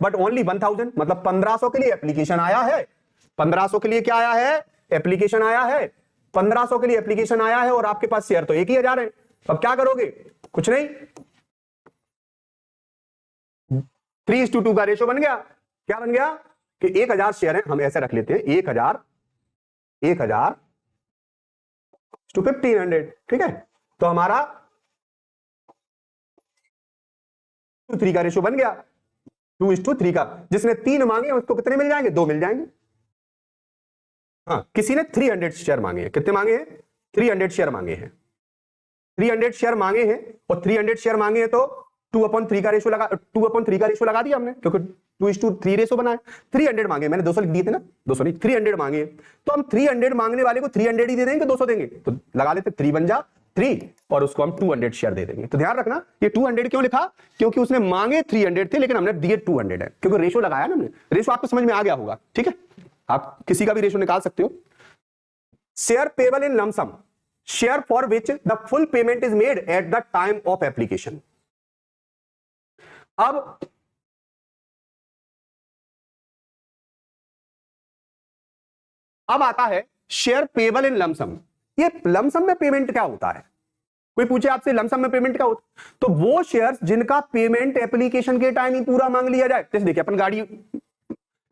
but only 1000, मतलब 1500 के लिए एप्लीकेशन आया है। 1500 के लिए क्या आया है? एप्लीकेशन आया है। 1500 के लिए एप्लीकेशन आया है, और आपके पास शेयर तो 1000 है। अब क्या करोगे? कुछ नहीं, 3:2 का रेशो बन गया। क्या बन गया? कि 1000 शेयर है, हम ऐसे रख लेते हैं, 1000 to 1500, ठीक है। तो हमारा 2:3 का रेशो बन गया, 2:3 का। जिसने 3 मांगे उसको कितने मिल जाएंगे? 2 मिल जाएंगे। हाँ, किसी ने 300 शेयर मांगे हैं। कितने मांगे हैं? 300 शेयर मांगे हैं। 300 शेयर मांगे हैं, और 300 शेयर मांगे हैं, तो 2/3 का रेशो लगा दिया हमने, क्योंकि 2:3 रेशो बना है। 300 मांगे, मैंने 200 लिख दिए थे ना, 200 नहीं, 300 मांगे। तो हम 300 मांगने वाले को 300 ही दे देंगे, 200 देंगे, तो लगा लेते 3 बन जा 3, और उसको हम 200 शेयर दे देंगे। तो ध्यान रखना, ये 200 क्यों लिखा? क्योंकि उसने मांगे 300 थे, लेकिन हमने दिए 200 है, क्योंकि रेशो लगाया ना हमने। रेशो आपको समझ में आ गया होगा, ठीक है। आप किसी का भी रेशो निकाल सकते हो। Share payable in lump sum, share for which the full payment is made at the time of application. अब आता है शेयर पेबल इन लमसम। ये लमसम में पेमेंट क्या होता है? कोई पूछे आपसे लमसम में पेमेंट क्या होता है, तो वो शेयर्स जिनका पेमेंट एप्लीकेशन के टाइम ही पूरा मांग लिया जाए। जैसे देखिए, अपन गाड़ी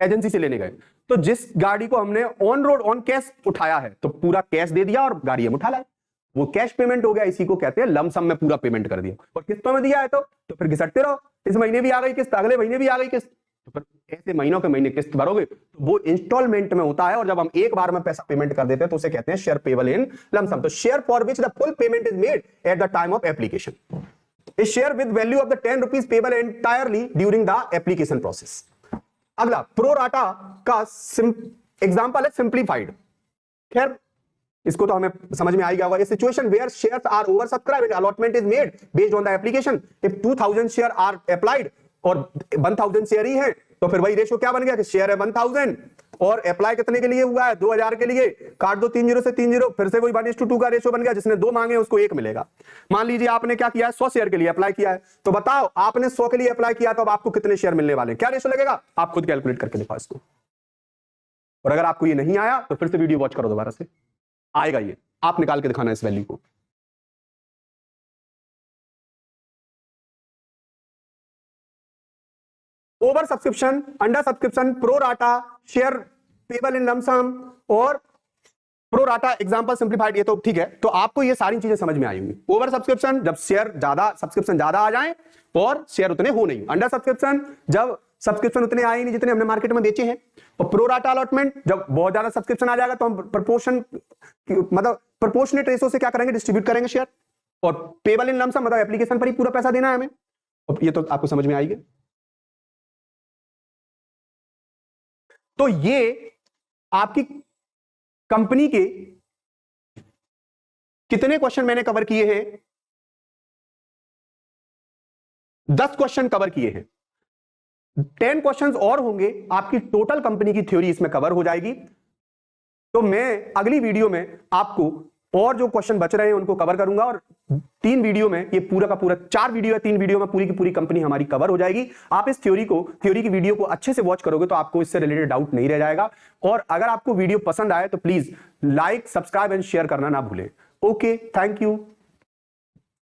एजेंसी से लेने गए, तो जिस गाड़ी को हमने ऑन रोड ऑन कैश उठाया है तो पूरा कैश दे दिया और गाड़ी हम उठा लाए, वो कैश पेमेंट हो गया, इसी को कहते हैं लमसम में पूरा पेमेंट कर दिया। और किस्तों में दिया है तो फिर घिसटते रहो, इस महीने भी आ गई किस्त, अगले महीने भी आ गई किस्त, तो फिर ऐसे महीनों के महीने किस्त भरोगे तो वो इंस्टॉलमेंट में होता है। और जब हम एक बार में पैसा पेमेंट कर देते हैं तो उसे कहते हैं शेयर पेबल इन लमसम। तो share for which the full payment is made at the time of application, A share with value of the 10 rupees payable entirely during the application process. अगला pro rata का example है simplified. खैर इसको तो हमें समझ में आ गया होगा। ये situation where shares are over subscribed, allotment is made based on the application. If 2000 share are applied और 1000 शेयर ही है तो फिर वही रेशो क्या बन गया कि शेयर है 1000 और अप्लाई कितने के लिए हुआ है 2000 के लिए, काट दो 30 से 30, फिर से वही 1:2 का रेशो बन गया। जिसने 2 मांगे उसको 1 मिलेगा। मान लीजिए आपने क्या किया है 100 शेयर के लिए अप्लाई किया है, तो बताओ आपने 100 के लिए अप्लाई किया तो अब आपको कितने शेयर मिलने वाले हैं, क्या रेशो लगेगा, आप खुद कैलकुलेट करके दिखाओ इसको। और अगर आपको ये नहीं आया तो फिर से वीडियो वॉच करो दोबारा से, आएगा ये, आप निकाल के दिखाना इस वैल्यू को। Over subscription, under subscription, pro rata, share payable in lump sum और प्रो राटा एग्जांपल सिंप्लीफाइड, ये तो ठीक है। तो आपको ये सारी चीजें समझ में आई होंगी। ओवर सब्सक्रिप्शन जब शेयर ज्यादा, सब्सक्रिप्शन ज्यादा आ जाए और शेयर उतने हो नहीं। अंडर सब्सक्रिप्शन जब सब्सक्रिप्शन उतने आए नहीं जितने हमने मार्केट में बेचे हैं। और प्रो राटा अलॉटमेंट जब बहुत ज्यादा सब्सक्रिप्शन आ जाएगा तो हम प्रोपोर्शनेट रेशो से क्या करेंगे, डिस्ट्रीब्यूट करेंगे शेयर। और पेबल इन लमसम मतलब एप्लीकेशन पर ही पूरा पैसा देना है हमें। ये तो आपको समझ में आएगी। तो ये आपकी कंपनी के कितने क्वेश्चन मैंने कवर किए हैं, 10 क्वेश्चन कवर किए हैं। 10 क्वेश्चंस और होंगे, आपकी टोटल कंपनी की थ्योरी इसमें कवर हो जाएगी। तो मैं अगली वीडियो में आपको और जो क्वेश्चन बच रहे हैं उनको कवर करूंगा और 3 वीडियो में, ये पूरा का पूरा 4 वीडियो है, 3 वीडियो में पूरी की पूरी कंपनी हमारी कवर हो जाएगी। आप इस थ्योरी की वीडियो को अच्छे से वॉच करोगे तो आपको इससे रिलेटेड डाउट नहीं रह जाएगा। और अगर आपको वीडियो पसंद आए तो please like, subscribe and share करना ना भूलें। Okay, thank you.